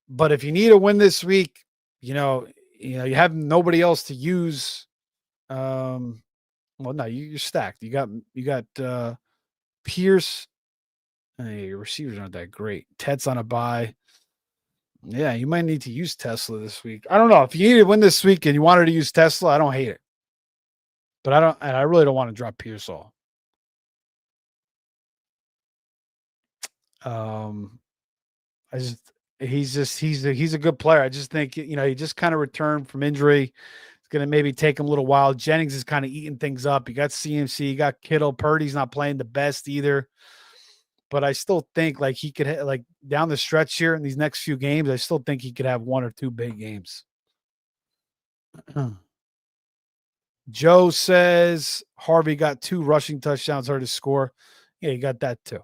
But if you need a win this week, you have nobody else to use. Well, no, you're stacked. You got Pierce. Hey, your receivers aren't that great. Ted's on a bye. Yeah, you might need to use Tesla this week. I don't know. If you need to win this week and you wanted to use Tesla, I don't hate it. But I really don't want to drop Pearsall. He's a good player. I just think, he just kind of returned from injury. It's going to maybe take him a little while. Jennings is kind of eating things up. You got CMC, you got Kittle. Purdy's not playing the best either. But I still think like he could like down the stretch here in these next few games, I still think he could have one or two big games. Joe says Harvey got 2 rushing touchdowns, hard to score. Yeah, he got that too.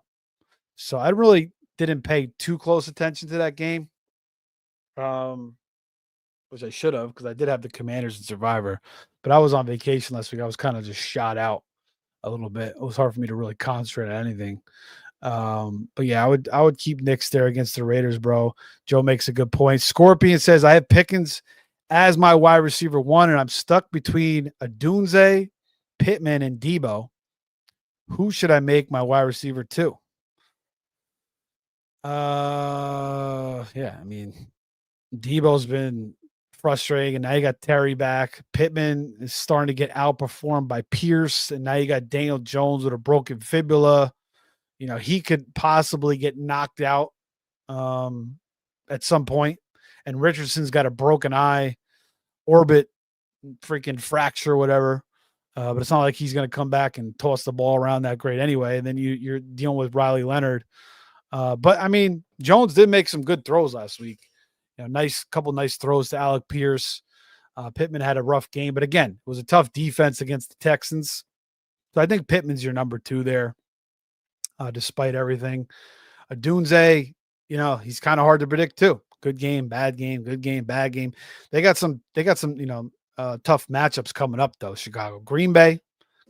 So I really didn't pay too close attention to that game. Which I should have because I did have the Commanders and Survivor, but I was on vacation last week. I was kind of just shot out a little bit. It was hard for me to really concentrate on anything. But yeah, I would keep Knicks there against the Raiders, bro. Joe makes a good point. Scorpion says I have Pickens as my wide receiver 1, and I'm stuck between Adunze, Pittman, and Debo. Who should I make my wide receiver 2? Yeah, I mean, Debo's been frustrating, and now you got Terry back. Pittman is starting to get outperformed by Pierce, and now you got Daniel Jones with a broken fibula. He could possibly get knocked out at some point. And Richardson's got a broken eye, orbit freaking fracture, whatever. But it's not like he's going to come back and toss the ball around that great anyway. And then you're dealing with Riley Leonard. But I mean, Jones did make some good throws last week. Couple nice throws to Alec Pierce. Pittman had a rough game, but again, it was a tough defense against the Texans. So I think Pittman's your number 2 there. Despite everything, Adunze, he's kind of hard to predict too. Good game, bad game, good game, bad game. They got some, tough matchups coming up though. Chicago, Green Bay,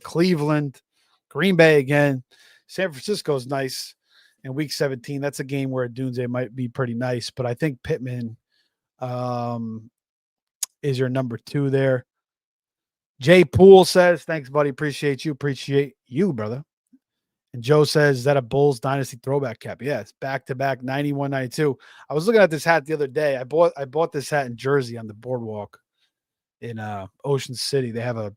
Cleveland, Green Bay again. San Francisco's nice in week 17. That's a game where Adunze might be pretty nice, but I think Pittman is your number 2 there. Jay Poole says, thanks, buddy. Appreciate you, brother. And Joe says, is that a Bulls Dynasty throwback cap? Yeah, it's back-to-back 91, 92. I was looking at this hat the other day. I bought this hat in Jersey on the boardwalk in Ocean City. They have a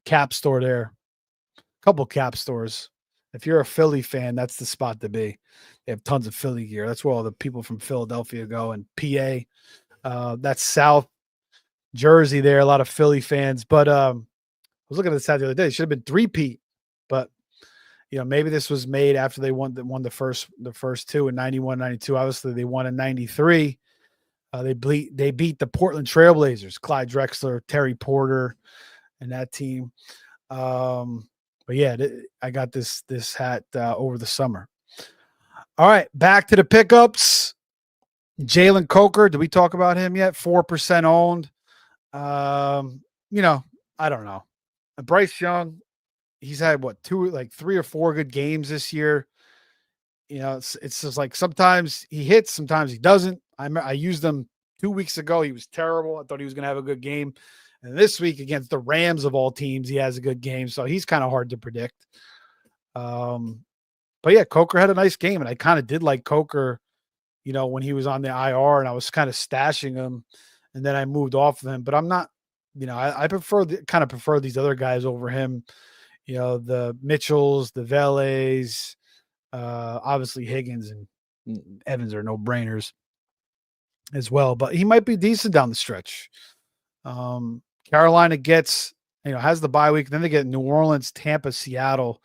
cap store there, a couple cap stores. If you're a Philly fan, that's the spot to be. They have tons of Philly gear. That's where all the people from Philadelphia go, and PA. That's South Jersey there, a lot of Philly fans. But I was looking at this hat the other day. It should have been 3-peat. But maybe this was made after they won the first 2 in 91, 92. Obviously, they won in 93. They beat the Portland Trailblazers, Clyde Drexler, Terry Porter, and that team. But But yeah, I got this hat over the summer. All right, back to the pickups. Jalen Coker, did we talk about him yet? 4% owned. Um, you know, I don't know. Bryce Young, he's had what, like 3 or 4 good games this year. It's just like sometimes he hits, sometimes he doesn't. I used him 2 weeks ago. He was terrible. I thought he was going to have a good game. And this week against the Rams of all teams, he has a good game. So he's kind of hard to predict. But yeah, Coker had a nice game, and I kind of did like Coker, when he was on the IR, and I was kind of stashing him, and then I moved off of him. But I'm not, I prefer prefer these other guys over him. The Mitchells, the Velez, obviously Higgins and Evans are no brainers as well. But he might be decent down the stretch. Carolina has the bye week. Then they get New Orleans, Tampa, Seattle.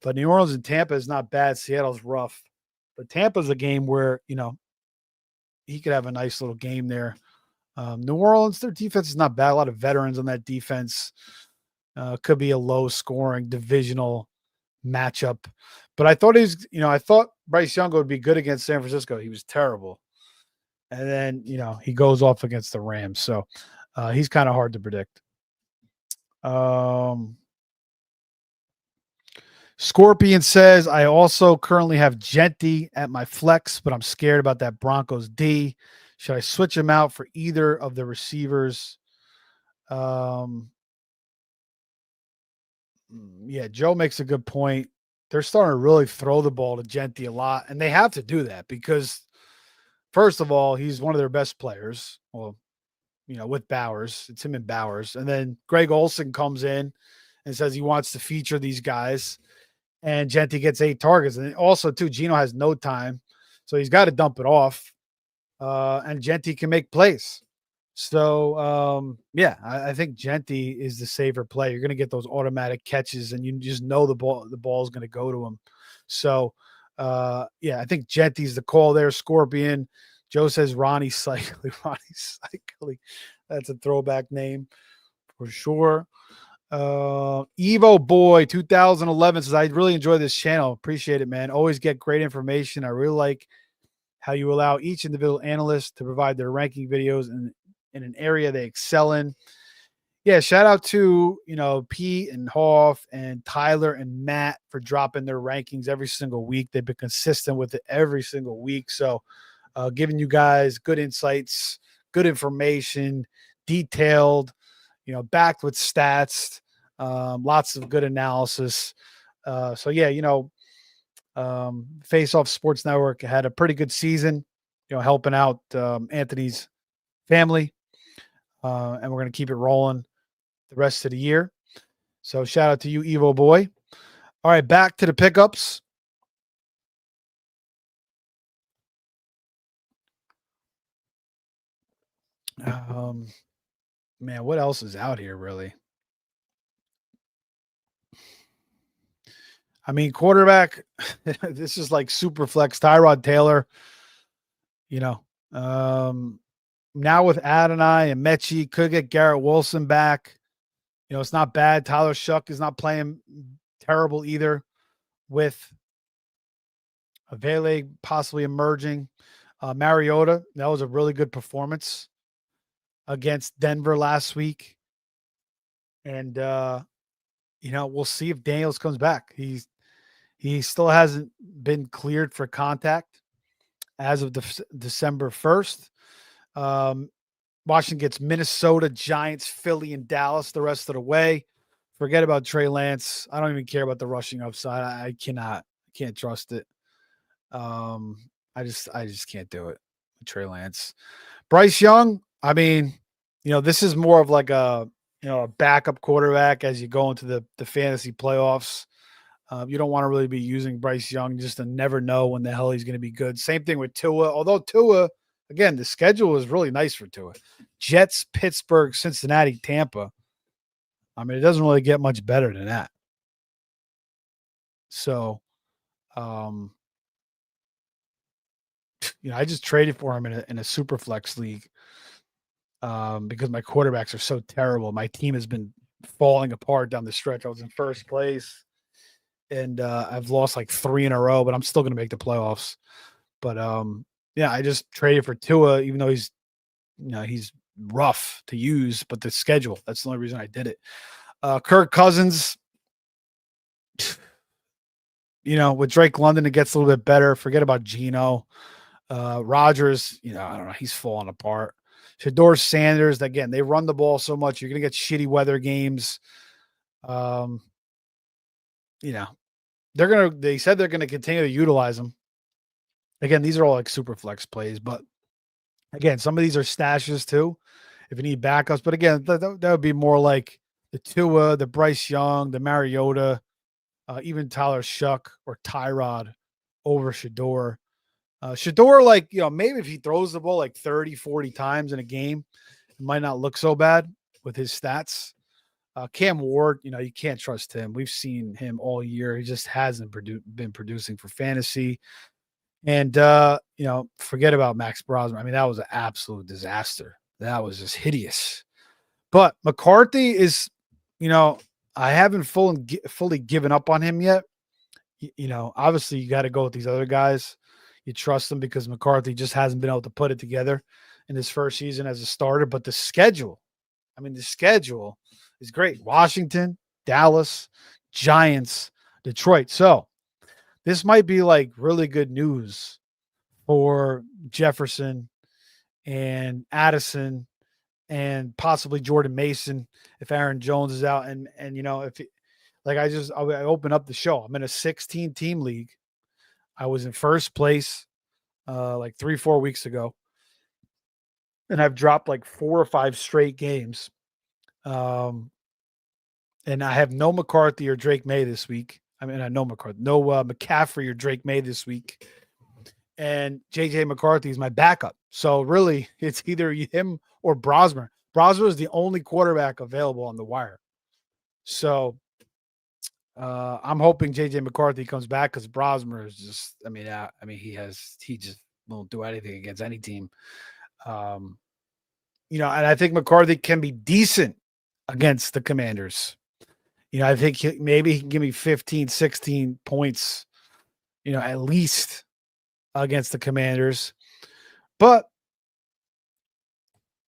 But New Orleans and Tampa is not bad. Seattle's rough. But Tampa's a game where, he could have a nice little game there. New Orleans, their defense is not bad. A lot of veterans on that defense. Could be a low-scoring divisional matchup. But I thought Bryce Young would be good against San Francisco. He was terrible. And then, he goes off against the Rams. So he's kind of hard to predict. Scorpion says, I also currently have Genty at my flex, but I'm scared about that Broncos D. Should I switch him out for either of the receivers? Yeah, Joe makes a good point. They're starting to really throw the ball to Genty a lot, and they have to do that because, first of all, he's one of their best players. Well, with Bowers. It's him and Bowers. And then Greg Olsen comes in and says he wants to feature these guys. And Genty gets 8 targets. And also, too, Geno has no time. So he's got to dump it off. And Genty can make plays. So, I think Genty is the safer play. You're going to get those automatic catches, and you just know the ball is going to go to him. So, I think Genty's the call there. Scorpion. Joe says Ronnie Cycling. Ronnie Cycling. That's a throwback name for sure. Evo Boy 2011 says, I really enjoy this channel. Appreciate it, man. Always get great information. I really like how you allow each individual analyst to provide their ranking videos in an area they excel in. Yeah, shout out to, Pete and Hoff and Tyler and Matt for dropping their rankings every single week. They've been consistent with it every single week. So giving you guys good insights, good information, detailed, backed with stats, lots of good analysis. Face Off Sports Network had a pretty good season, helping out Anthony's family. And we're going to keep it rolling the rest of the year. So shout out to you, Evo Boy. All right, back to the pickups. Man, what else is out here, really? I mean, quarterback, this is like super flex. Tyrod Taylor, now with Adonai and Mechie, could get Garrett Wilson back. It's not bad. Tyler Shuck is not playing terrible either, with Avele possibly emerging. Mariota, that was a really good performance against Denver last week. And, we'll see if Daniels comes back. He still hasn't been cleared for contact as of December 1st. Washington gets Minnesota, Giants, Philly, and Dallas the rest of the way. Forget about Trey Lance. I don't even care about the rushing upside. I can't trust it. I just can't do it with Trey Lance. Bryce Young, I mean, this is more of like a backup quarterback as you go into the fantasy playoffs. You don't want to really be using Bryce Young just to never know when the hell he's going to be good. Same thing with Tua, although Tua, again, the schedule is really nice for Tua. Jets, Pittsburgh, Cincinnati, Tampa. I mean, it doesn't really get much better than that. So, I just traded for him in a super flex league because my quarterbacks are so terrible. My team has been falling apart down the stretch. I was in first place. and I've lost like 3 in a row, but I'm still gonna make the playoffs. But yeah, I just traded for Tua, even though he's rough to use, but the schedule, that's the only reason I did it. Kirk Cousins, with Drake London, it gets a little bit better. Forget about Geno. Rodgers, I don't know, he's falling apart. Shador Sanders, again, they run the ball so much, you're gonna get shitty weather games. Um, you know, they said they're gonna continue to utilize them. Again, these are all like super flex plays, but again, some of these are stashes too, if you need backups. But again, that would be more like the Tua, the Bryce Young, the Mariota, even Tyler Shuck or Tyrod over Shador. Shador, like, maybe if he throws the ball like 30, 40 times in a game, it might not look so bad with his stats. Cam Ward, you can't trust him. We've seen him all year. He just hasn't been producing for fantasy. And, forget about Max Brosman. I mean, that was an absolute disaster. That was just hideous. But McCarthy is, I haven't fully given up on him yet. Obviously you got to go with these other guys. You trust them because McCarthy just hasn't been able to put it together in his first season as a starter. But the schedule is great. Washington, Dallas, Giants, Detroit. So this might be like really good news for Jefferson and Addison and possibly Jordan Mason if Aaron Jones is out. And if I open up the show, I'm in a 16 team league. I was in first place like 3-4 weeks ago, and I've dropped like 4 or 5 straight games. And I have no McCarthy or Drake May this week. I mean, I know McCarthy, no McCaffrey or Drake May this week. And JJ McCarthy is my backup. So really, it's either him or Brosmer. Brosmer is the only quarterback available on the wire. So I'm hoping JJ McCarthy comes back because Brosmer is just, he just won't do anything against any team. And I think McCarthy can be decent against the Commanders. I think maybe he can give me 15, 16 points, at least against the Commanders. But,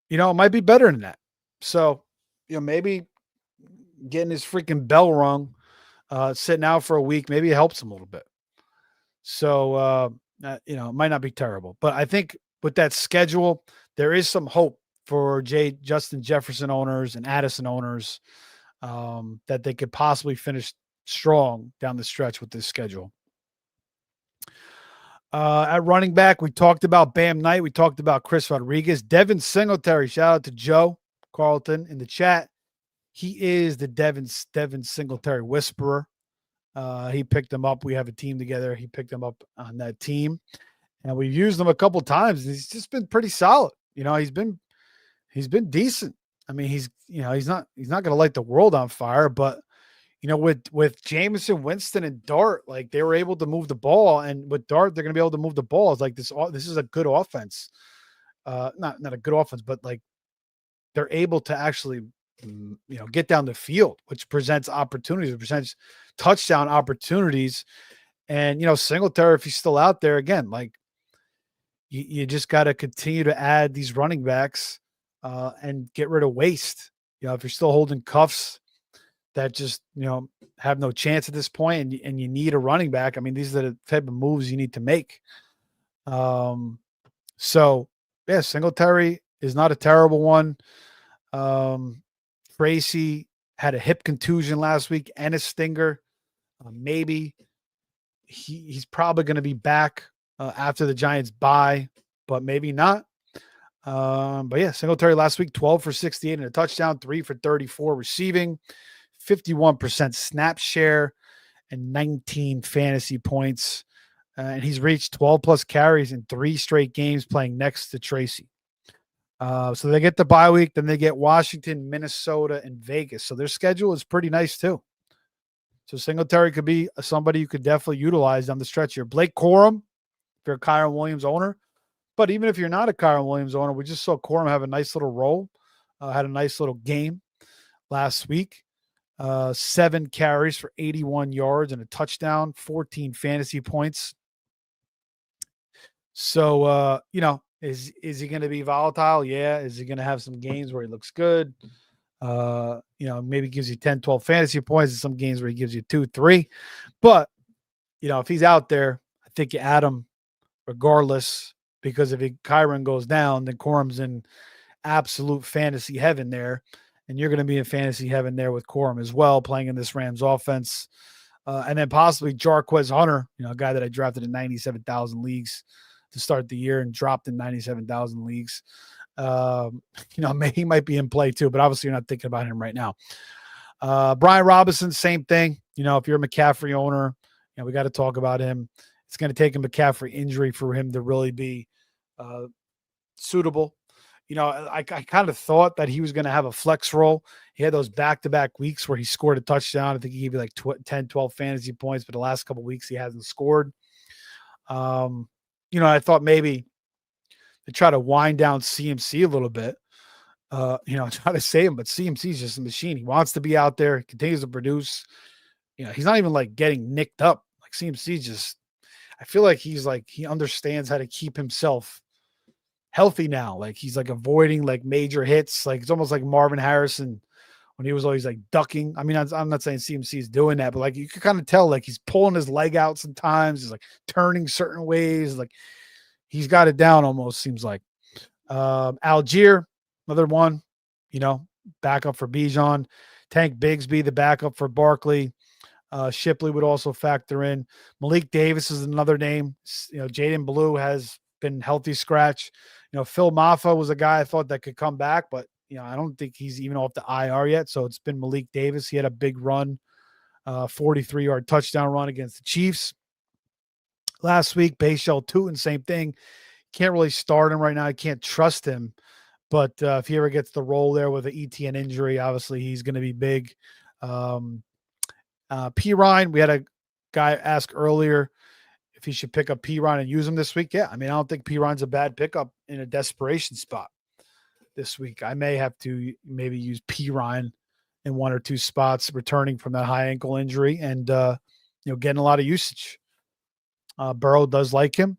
it might be better than that. So, maybe getting his freaking bell rung, sitting out for a week, maybe it helps him a little bit. So, it might not be terrible. But I think with that schedule, there is some hope for Justin Jefferson owners and Addison owners that they could possibly finish strong down the stretch with this schedule. At running back, we talked about Bam Knight. We talked about Chris Rodriguez. Devin Singletary, shout out to Joe Carlton in the chat. He is the Devin Singletary whisperer. He picked him up. We have a team together. He picked him up on that team. And we've used him a couple times. And he's just been pretty solid. He's been decent. I mean, he's not going to light the world on fire, but with Jameson, Winston, and Dart, like they were able to move the ball, and with Dart, they're going to be able to move the ball. It's like this is a good offense. Not a good offense, but like they're able to actually, get down the field, which presents opportunities, presents touchdown opportunities. And, Singletary, if he's still out there, again, like you just got to continue to add these running backs and get rid of waste. If you're still holding cuffs that just, have no chance at this point and you need a running back, I mean, these are the type of moves you need to make. So, yeah, Singletary is not a terrible one. Tracy had a hip contusion last week and a stinger. Maybe he's probably going to be back after the Giants bye, but maybe not. But yeah, Singletary last week, 12 for 68 and a touchdown, 3 for 34 receiving, 51% snap share, and 19 fantasy points. And he's reached 12 plus carries in 3 straight games playing next to Tracy. So they get the bye week, then they get Washington, Minnesota, and Vegas. So their schedule is pretty nice too. So Singletary could be somebody you could definitely utilize down the stretch here. Blake Corum, if you're a Kyron Williams owner. But even if you're not a Kyron Williams owner, we just saw Corum have a nice little role, had a nice little game last week. 7 carries for 81 yards and a touchdown, 14 fantasy points. So, is he going to be volatile? Yeah. Is he going to have some games where he looks good? Maybe gives you 10, 12 fantasy points and some games where he gives you 2, 3. But, if he's out there, I think you add him regardless, because if Kyron goes down, then Corum's in absolute fantasy heaven there. And you're going to be in fantasy heaven there with Corum as well, playing in this Rams offense. And then possibly Jarquez Hunter, a guy that I drafted in 97,000 leagues to start the year and dropped in 97,000 leagues. He might be in play too, but obviously you're not thinking about him right now. Brian Robinson, same thing. If you're a McCaffrey owner, we got to talk about him. It's going to take a McCaffrey injury for him to really be suitable. I kind of thought that he was going to have a flex role. He had those back-to-back weeks where he scored a touchdown. I think he gave you like 10, 12 fantasy points, but the last couple of weeks he hasn't scored. I thought maybe to try to wind down CMC a little bit, try to save him, but CMC is just a machine. He wants to be out there, he continues to produce. He's not even like getting nicked up. Like CMC just, I feel like he understands how to keep himself healthy now. Like he's like avoiding like major hits. Like it's almost like Marvin Harrison when he was always like ducking. I mean, I'm not saying CMC is doing that, but like you can kind of tell like he's pulling his leg out sometimes. He's like turning certain ways. Like he's got it down almost, seems like. Algier, another one, backup for Bijan. Tank Bigsby, the backup for Barkley. Shipley would also factor in. Malik Davis is another name. Jaden Blue has been healthy scratch. Phil Maffa was a guy I thought that could come back, but I don't think he's even off the IR yet. So it's been Malik Davis. He had a big run, 43-yard touchdown run against the Chiefs last week. Bayshell Tootin, same thing. Can't really start him right now. I can't trust him. But if he ever gets the role there with an ETN injury, obviously he's going to be big. P. Ryan, we had a guy ask earlier if he should pick up P. Ryan and use him this week. Yeah, I mean, I don't think P. Ryan's a bad pickup in a desperation spot this week. I may have to maybe use P. Ryan in 1 or 2 spots, returning from that high ankle injury and, getting a lot of usage. Burrow does like him.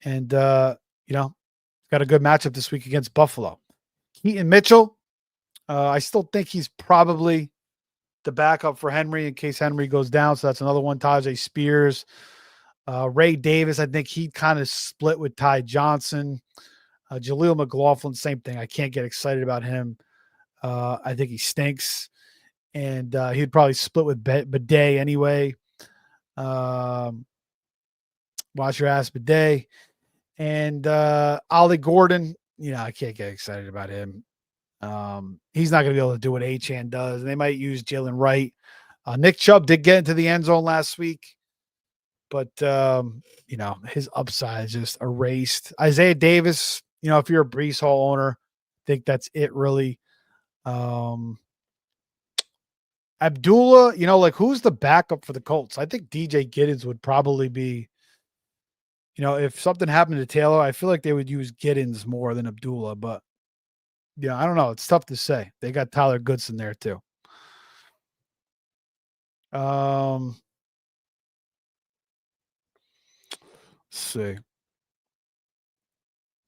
And, got a good matchup this week against Buffalo. Keaton Mitchell, I still think he's probably the backup for Henry in case Henry goes down. So that's another one. Tajay Spears. Ray Davis, I think he kind of split with Ty Johnson. Jaleel McLaughlin, same thing. I can't get excited about him. I think he stinks. And he'd probably split with Bidet anyway. Watch your ass, Bidet. And Ollie Gordon, I can't get excited about him. He's not going to be able to do what Achane does. And they might use Jalen Wright. Nick Chubb did get into the end zone last week, but his upside is just erased. Isaiah Davis, if you're a Breece Hall owner, I think that's it really. Abdullah, who's the backup for the Colts? I think DJ Giddens would probably be, if something happened to Taylor, I feel like they would use Giddens more than Abdullah, but I don't know. It's tough to say. They got Tyler Goodson there too. Let's see.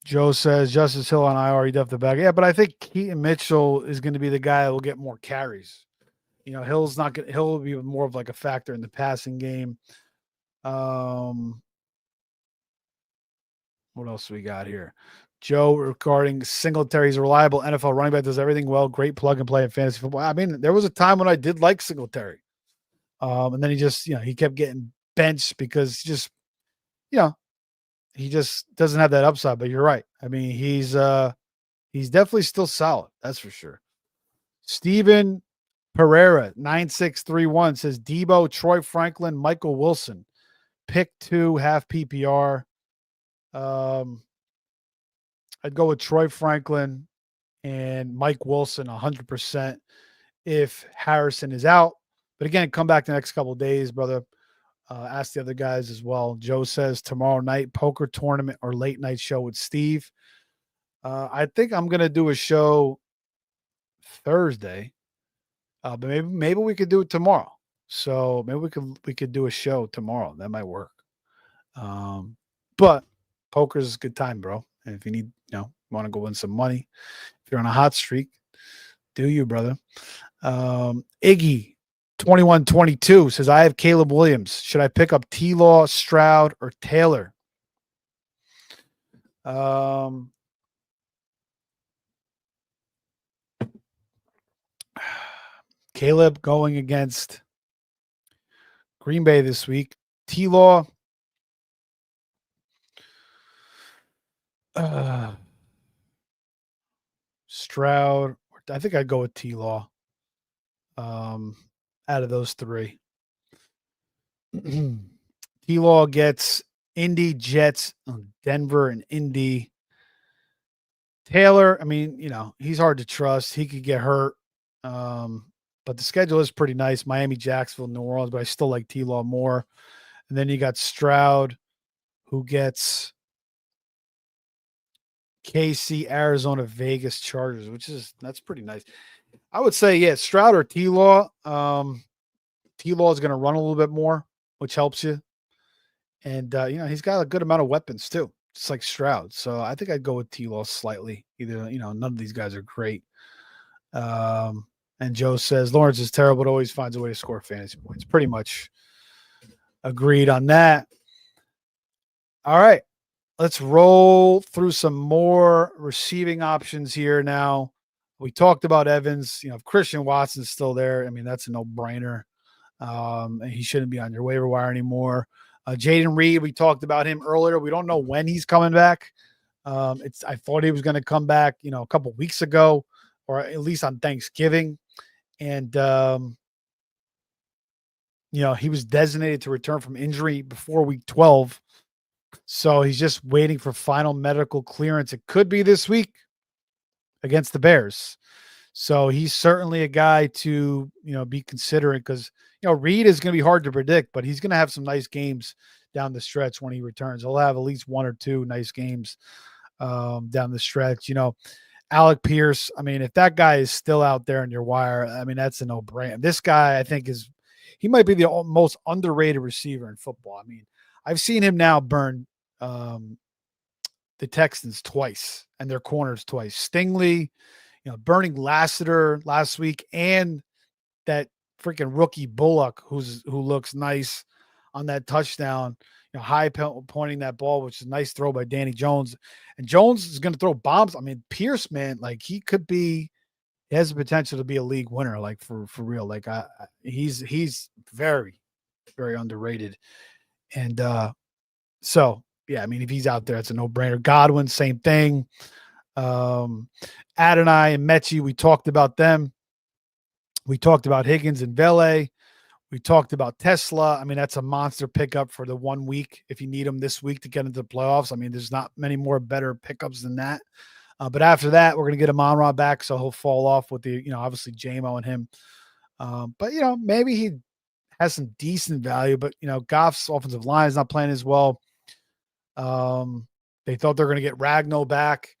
Joe says Justice Hill on IR, he definitely back. Yeah, but I think Keaton Mitchell is going to be the guy that will get more carries. Hill's not going. Hill will be more of like a factor in the passing game. What else we got here? Joe regarding Singletary's reliable NFL running back, does everything well. Great plug and play in fantasy football. I mean, there was a time when I did like Singletary, and then he just he kept getting benched because he just doesn't have that upside. But you're right. I mean, he's definitely still solid. That's for sure. Steven Pereira 9631 says Debo, Troy Franklin, Michael Wilson, pick 2, half PPR. I'd go with Troy Franklin and Mike Wilson 100% if Harrison is out. But again, come back the next couple of days, brother. Ask the other guys as well. Joe says tomorrow night, poker tournament or late night show with Steve. I think I'm going to do a show Thursday. But maybe we could do it tomorrow. So maybe we could do a show tomorrow. That might work. But poker's a good time, bro. And if you need, want to go win some money, if you're on a hot streak, do you, brother? Iggy 2122 says, I have Caleb Williams. Should I pick up T-Law, Stroud, or Taylor? Caleb going against Green Bay this week. T-Law. Stroud. I think I'd go with T-Law. Out of those three. T-Law gets Indy, Jets, Denver, and Indy. Taylor, I mean, he's hard to trust. He could get hurt. But the schedule is pretty nice. Miami, Jacksonville, New Orleans, but I still like T-Law more. And then you got Stroud, who gets KC, Arizona, Vegas, Chargers, that's pretty nice. I would say, yeah, Stroud or T-Law. T-Law is going to run a little bit more, which helps you. And, he's got a good amount of weapons too, just like Stroud. So I think I'd go with T-Law slightly. Either, none of these guys are great. And Joe says, Lawrence is terrible, but always finds a way to score fantasy points. Pretty much agreed on that. All right. Let's roll through some more receiving options here now. We talked about Evans. If Christian Watson's still there, I mean, that's a no-brainer. And he shouldn't be on your waiver wire anymore. Jaden Reed, we talked about him earlier. We don't know when he's coming back. I thought he was going to come back, a couple weeks ago, or at least on Thanksgiving. And, he was designated to return from injury before week 12. So he's just waiting for final medical clearance. It could be this week against the Bears. So he's certainly a guy to, be considering because, Reed is going to be hard to predict, but he's going to have some nice games down the stretch when he returns. He'll have at least one or two nice games down the stretch. Alec Pierce, I mean, if that guy is still out there in your wire, I mean, that's a no-brainer. This guy, I think, he might be the most underrated receiver in football. I mean, I've seen him now burn the Texans twice and their corners twice. Stingley, burning Lassiter last week, and that freaking rookie Bullock who looks nice on that touchdown. High pointing that ball, which is a nice throw by Danny Jones. And Jones is going to throw bombs. I mean, Pierce, man, like he has the potential to be a league winner, like for real. Like he's very, very underrated. And so, yeah, I mean, if he's out there, it's a no-brainer. Godwin, same thing. Adonai and Mechie, we talked about them. We talked about Higgins and Vele. We talked about Tesla. I mean, that's a monster pickup for the 1 week if you need him this week to get into the playoffs. I mean, there's not many more better pickups than that. But after that, we're going to get Amon-Ra back, so he'll fall off with the, obviously J-Mo and him. But, maybe he has some decent value, but, Goff's offensive line is not playing as well. They thought they were going to get Ragnow back,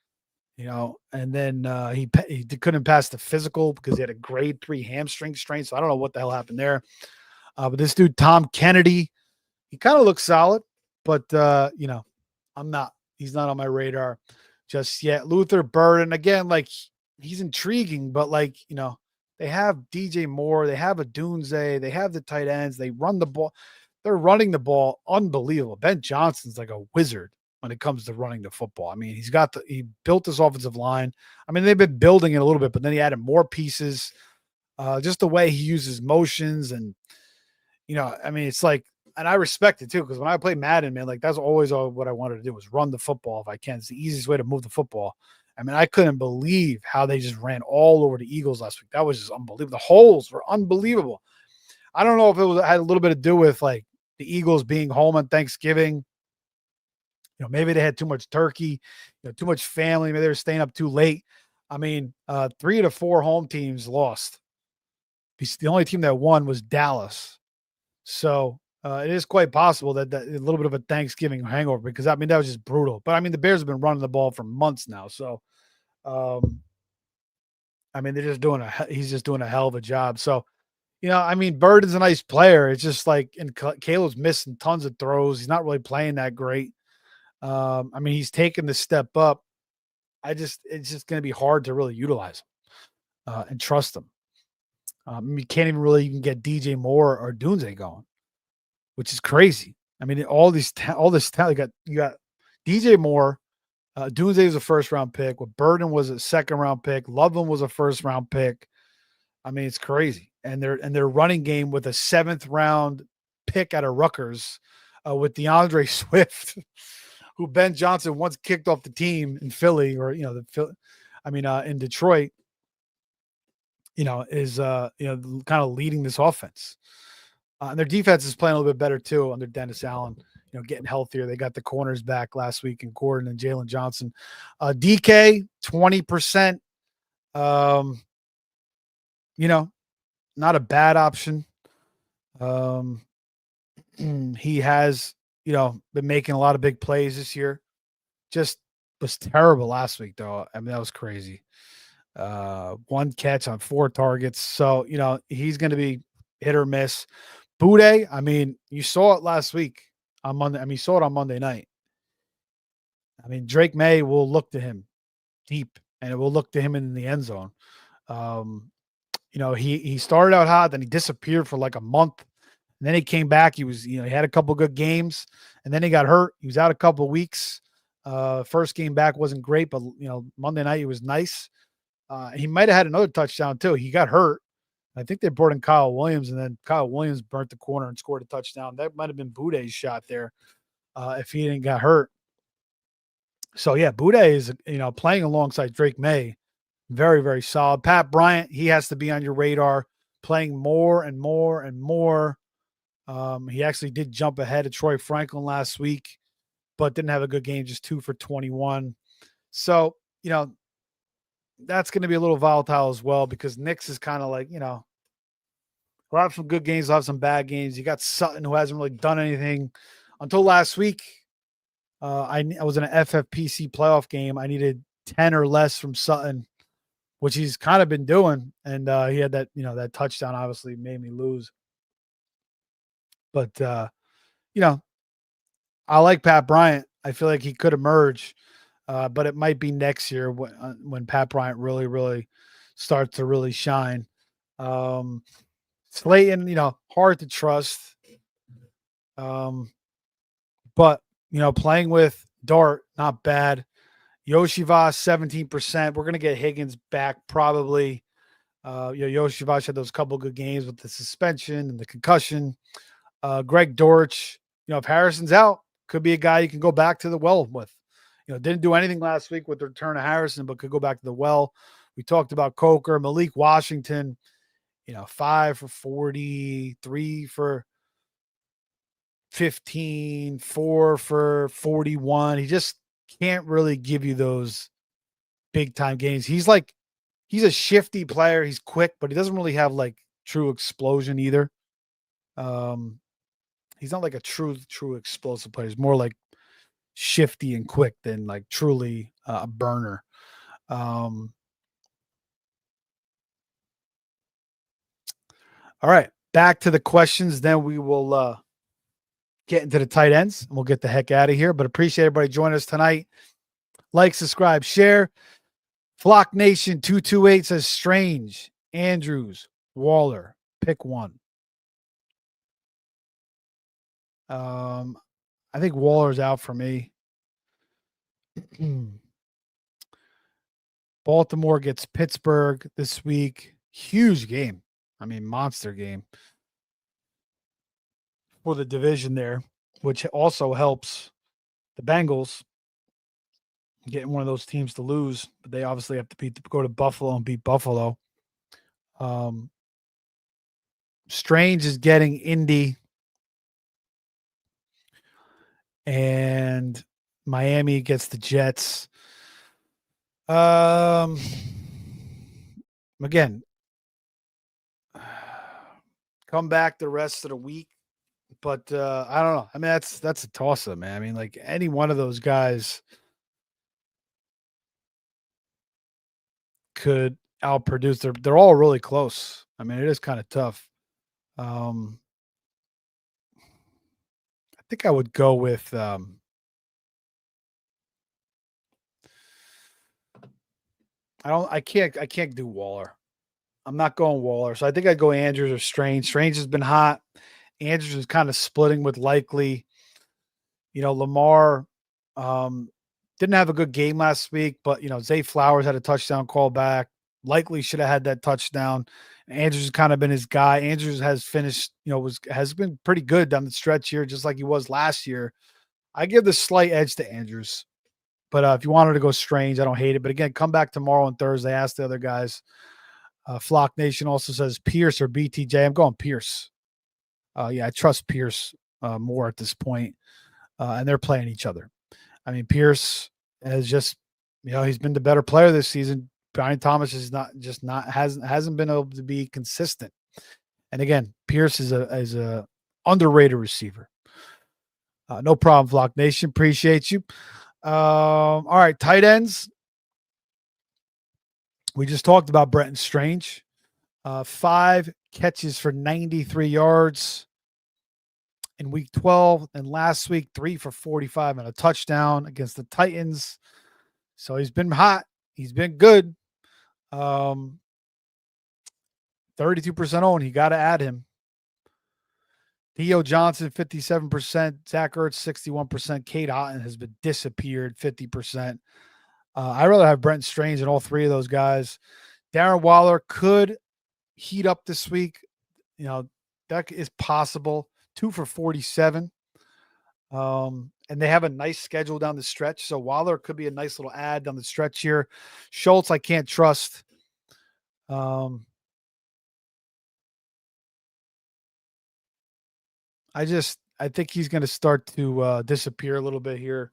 and then he couldn't pass the physical because he had a grade 3 hamstring strain. So I don't know what the hell happened there. But this dude, Tom Kennedy, he kind of looks solid, but, he's not on my radar just yet. Luther Burden, again, like he's intriguing, but like, they have DJ Moore, they have a Dunze, they have the tight ends, they run the ball. They're running the ball unbelievable. Ben Johnson's like a wizard when it comes to running the football. I mean, he built this offensive line. I mean, they've been building it a little bit, but then he added more pieces. Just the way he uses motions and, I mean, it's like, and I respect it too, because when I play Madden, man, like that's always what I wanted to do was run the football if I can. It's the easiest way to move the football. I mean, I couldn't believe how they just ran all over the Eagles last week. That was just unbelievable. The holes were unbelievable. I don't know if it had a little bit to do with like the Eagles being home on Thanksgiving. Maybe they had too much turkey, too much family. Maybe they were staying up too late. I mean, 3 of the 4 home teams lost. The only team that won was Dallas. So it is quite possible that a little bit of a Thanksgiving hangover, because I mean, that was just brutal. But I mean, the Bears have been running the ball for months now. So I mean, he's just doing a hell of a job. So, I mean, Bird is a nice player. It's just like, and Caleb's missing tons of throws. He's not really playing that great. I mean, he's taken the step up. It's just going to be hard to really utilize him and trust him. You can't even really even get DJ Moore or Dunze going, which is crazy. I mean, all this talent. You got DJ Moore, Dunze was a first round pick. With Burden was a second round pick. Loveland was a first round pick. I mean, it's crazy. And their running game with a seventh round pick out of Rutgers with DeAndre Swift, who Ben Johnson once kicked off the team in Philly, or in Detroit. Is kind of leading this offense. And their defense is playing a little bit better too under Dennis Allen. Getting healthier. They got the corners back last week in Gordon and Jalen Johnson. DK 20%. Not a bad option. He has been making a lot of big plays this year. Just was terrible last week though. I mean, that was crazy. One catch on 4 targets. So, he's going to be hit or miss. Bude, I mean, you saw it last week on Monday. I mean, you saw it on Monday night. I mean, Drake May will look to him deep, and it will look to him in the end zone. He started out hot, then he disappeared for like a month. And then he came back. He had a couple good games, and then he got hurt. He was out a couple weeks. First game back wasn't great, but Monday night he was nice. He might have had another touchdown too. He got hurt. I think they brought in Kyle Williams, and then Kyle Williams burnt the corner and scored a touchdown. That might have been Bude's shot there if he didn't get hurt. So yeah, Bude is playing alongside Drake May, very very solid. Pat Bryant, he has to be on your radar, playing more and more and more. He actually did jump ahead of Troy Franklin last week, but didn't have a good game, just 2 for 21. So that's going to be a little volatile as well, because Knicks is kind of like, we'll have some good games, we'll have some bad games. You got Sutton, who hasn't really done anything until last week. I was in an FFPC playoff game. I needed 10 or less from Sutton, which he's kind of been doing. And he had that, that touchdown obviously made me lose. But, I like Pat Bryant. I feel like he could emerge. But it might be next year when Pat Bryant really, really starts to really shine. Slayton, hard to trust. But, playing with Dart, not bad. Yoshivas, 17%. We're going to get Higgins back probably. Yoshivas had those couple good games with the suspension and the concussion. Greg Dortch, if Harrison's out, could be a guy you can go back to the well with. Didn't do anything last week with the return of Harrison, but could go back to the well. We talked about Coker, Malik Washington, 5 for 40, 3 for 15, 4 for 41. He just can't really give you those big time games. He's a shifty player. He's quick, but he doesn't really have like true explosion either. He's not like a true explosive player. He's more like shifty and quick than like truly a burner. All right, back to the questions. Then we will get into the tight ends, and we'll get the heck out of here. But appreciate everybody joining us tonight. Like, subscribe, share. Flock Nation 228 says Strange, Andrews, Waller, pick one. I think Waller's out for me. Baltimore gets Pittsburgh this week. Huge game. I mean, monster game for the division there, which also helps the Bengals getting one of those teams to lose. But they obviously have to go to Buffalo and beat Buffalo. Strange is getting Indy. And Miami gets the Jets. Again, come back the rest of the week, but I don't know. I mean, that's a toss up, man. I mean, like any one of those guys could outproduced. They're all really close. I mean, it is kind of tough. Um, I think I would go with I can't do Waller. I'm not going Waller. So I think I'd go Andrews or Strange. Strange has been hot. Andrews is kind of splitting with Likely. Lamar um, didn't have a good game last week, but Zay Flowers had a touchdown call back. Likely should have had that touchdown. Andrews has kind of been his guy. Andrews has finished, has been pretty good down the stretch here, just like he was last year. I give the slight edge to Andrews. But if you wanted to go Strange, I don't hate it. But again, come back tomorrow and Thursday. Ask the other guys. Flock Nation also says Pierce or BTJ. I'm going Pierce. Yeah, I trust Pierce more at this point, and they're playing each other. I mean, Pierce has just, he's been the better player this season. Brian Thomas is not hasn't been able to be consistent. And again, Pierce is a underrated receiver. No problem, Flock Nation. Appreciate you. All right, tight ends. We just talked about Brenton Strange. 5 catches for 93 yards in week 12. And last week, 3 for 45 and a touchdown against the Titans. So he's been hot. He's been good. 32% owned. You got to add him. Theo Johnson, 57%. Zach Ertz, 61%. Kate Otten has been disappeared, 50%. I'd rather have Brent Strange than all 3 of those guys. Darren Waller could heat up this week. That is possible. 2 for 47. And they have a nice schedule down the stretch. So Waller could be a nice little add down the stretch here. Schultz, I can't trust. I think he's going to start to disappear a little bit here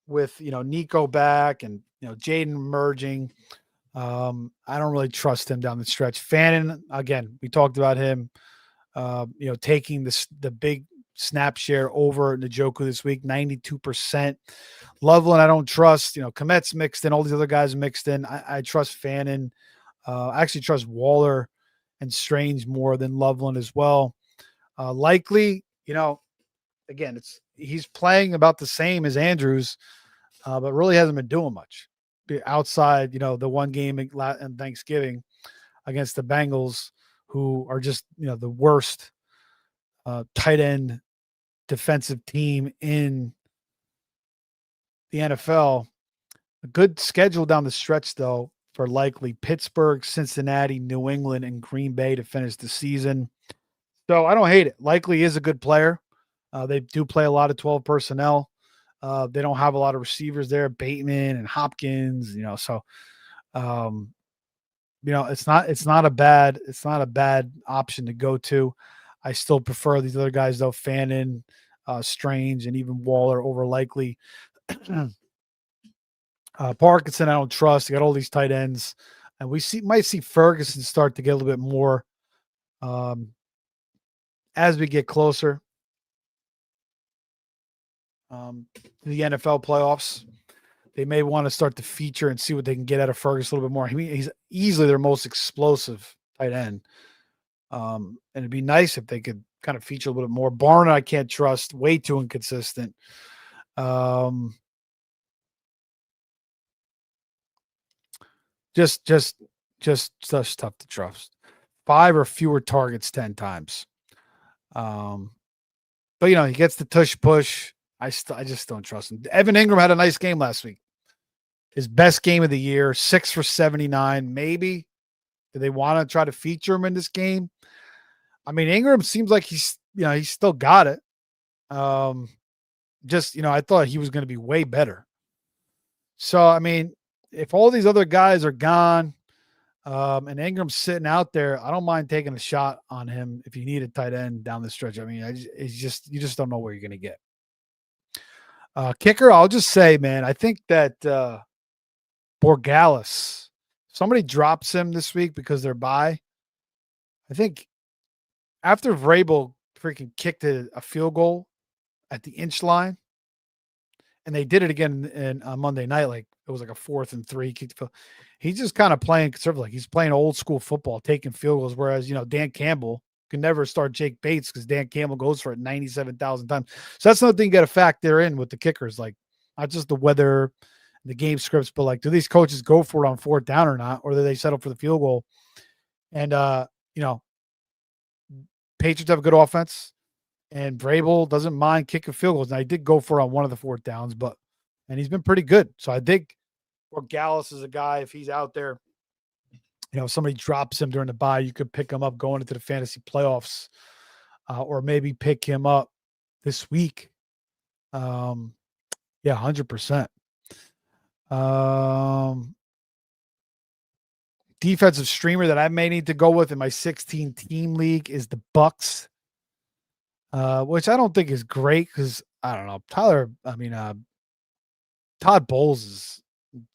with, Nico back and, Jaden emerging. I don't really trust him down the stretch. Fannin, again, we talked about him, taking the big snap share over Njoku this week, 92%. Loveland, I don't trust. Komet's mixed in. All these other guys mixed in. I trust Fannin. I actually trust Waller and Strange more than Loveland as well. Likely, again, he's playing about the same as Andrews, but really hasn't been doing much outside, the one game in Thanksgiving against the Bengals, who are just, the worst tight end defensive team in the NFL. A good schedule down the stretch, though, for Likely Pittsburgh, Cincinnati, New England, and Green Bay to finish the season. So I don't hate it. Likely is a good player. They do play a lot of 12 personnel. They don't have a lot of receivers there, Bateman and Hopkins, so it's not a bad option to go to. I still prefer these other guys though, Fannin, Strange, and even Waller over Likely. Parkinson, I don't trust. They got all these tight ends, and might see Ferguson start to get a little bit more as we get closer to the NFL playoffs. They may want to start to feature and see what they can get out of Ferguson a little bit more. He's easily their most explosive tight end. And it'd be nice if they could kind of feature a little bit more. Barner, I can't trust. Way too inconsistent. Just tough to trust. 5 or fewer targets 10 times. But he gets the tush push. I just don't trust him. Evan Ingram had a nice game last week. His best game of the year, 6 for 79. Maybe do they want to try to feature him in this game? I mean, Ingram seems like he's still got it. I thought he was going to be way better. So, I mean, if all these other guys are gone, and Ingram's sitting out there, I don't mind taking a shot on him if you need a tight end down the stretch. I mean, you just don't know where you're going to get. Kicker, I'll just say, man, I think that Borgalis, somebody drops him this week because they're bye. I think after Vrabel freaking kicked a field goal at the inch line, and they did it again on Monday night, like it was like a 4th and 3. He's just kind of playing conservative. Like he's playing old school football, taking field goals. Whereas, Dan Campbell can never start Jake Bates because Dan Campbell goes for it 97,000 times. So that's another thing you got to factor in with the kickers. Like not just the weather, the game scripts, but like, do these coaches go for it on 4th down or not? Or do they settle for the field goal? And, Patriots have a good offense. And Vrabel doesn't mind kicking field goals. And I did go for it on one of the 4th downs, and he's been pretty good. So I think Gallus is a guy, if he's out there, if somebody drops him during the bye, you could pick him up going into the fantasy playoffs, or maybe pick him up this week. 100%. Defensive streamer that I may need to go with in my 16-team league is the Bucks, which I don't think is great because I don't know. Todd Bowles'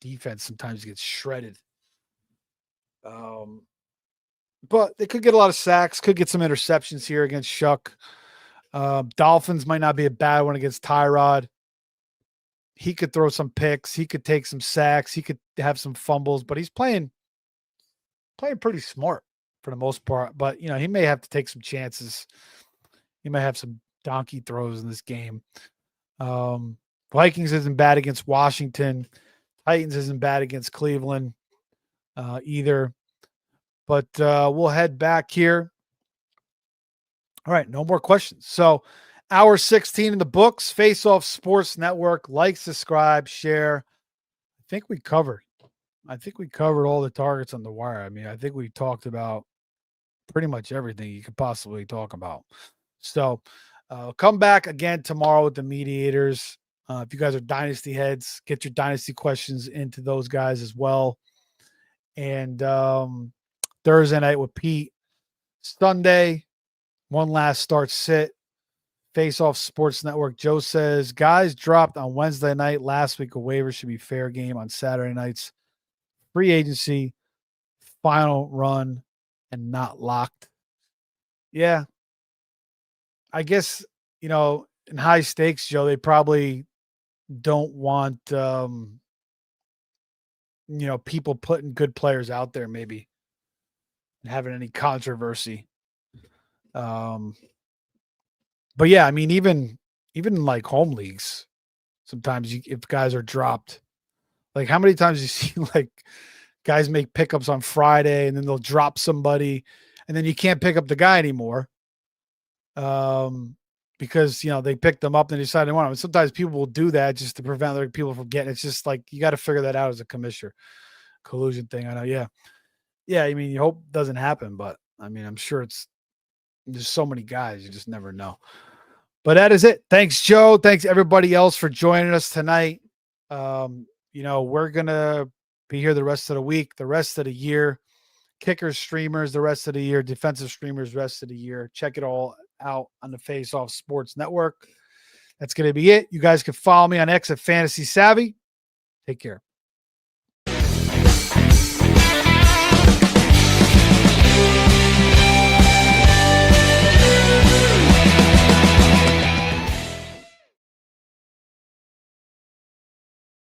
defense sometimes gets shredded. But they could get a lot of sacks, could get some interceptions here against Shuck. Dolphins might not be a bad one against Tyrod. He could throw some picks. He could take some sacks. He could have some fumbles, but he's playing pretty smart for the most part. But, he may have to take some chances. He might have some donkey throws in this game. Vikings isn't bad against Washington. Titans isn't bad against Cleveland either. But we'll head back here. All right, no more questions. So hour 16 in the books. Face Off Sports Network. Like, subscribe, share. I think we covered all the targets on the wire. I mean, I think we talked about pretty much everything you could possibly talk about. So come back again tomorrow with the mediators. If you guys are dynasty heads, get your dynasty questions into those guys as well. And Thursday night with Pete. Sunday, one last start sit. Face Off Sports Network. Joe says, guys dropped on Wednesday night last week. A waiver should be fair game on Saturday nights. Free agency, final run, and not locked. Yeah. I guess, in high stakes, Joe, they probably don't want, people putting good players out there maybe and having any controversy. But yeah, I mean, even like home leagues, sometimes if guys are dropped, like how many times you see like guys make pickups on Friday and then they'll drop somebody and then you can't pick up the guy anymore. Because they picked them up and they decided they want them. And sometimes people will do that just to prevent other people from getting. It's just like you got to figure that out as a commissioner. Collusion thing. I know. Yeah. I mean, you hope it doesn't happen, but I mean, I'm sure there's so many guys, you just never know. But that is it. Thanks, Joe. Thanks everybody else for joining us tonight. We're gonna be here the rest of the week, the rest of the year. Kickers, streamers, the rest of the year. Defensive streamers, rest of the year. Check it all out on the Face Off Sports Network. That's going to be it. You guys can follow me on X at Fantasy Savvy. Take care.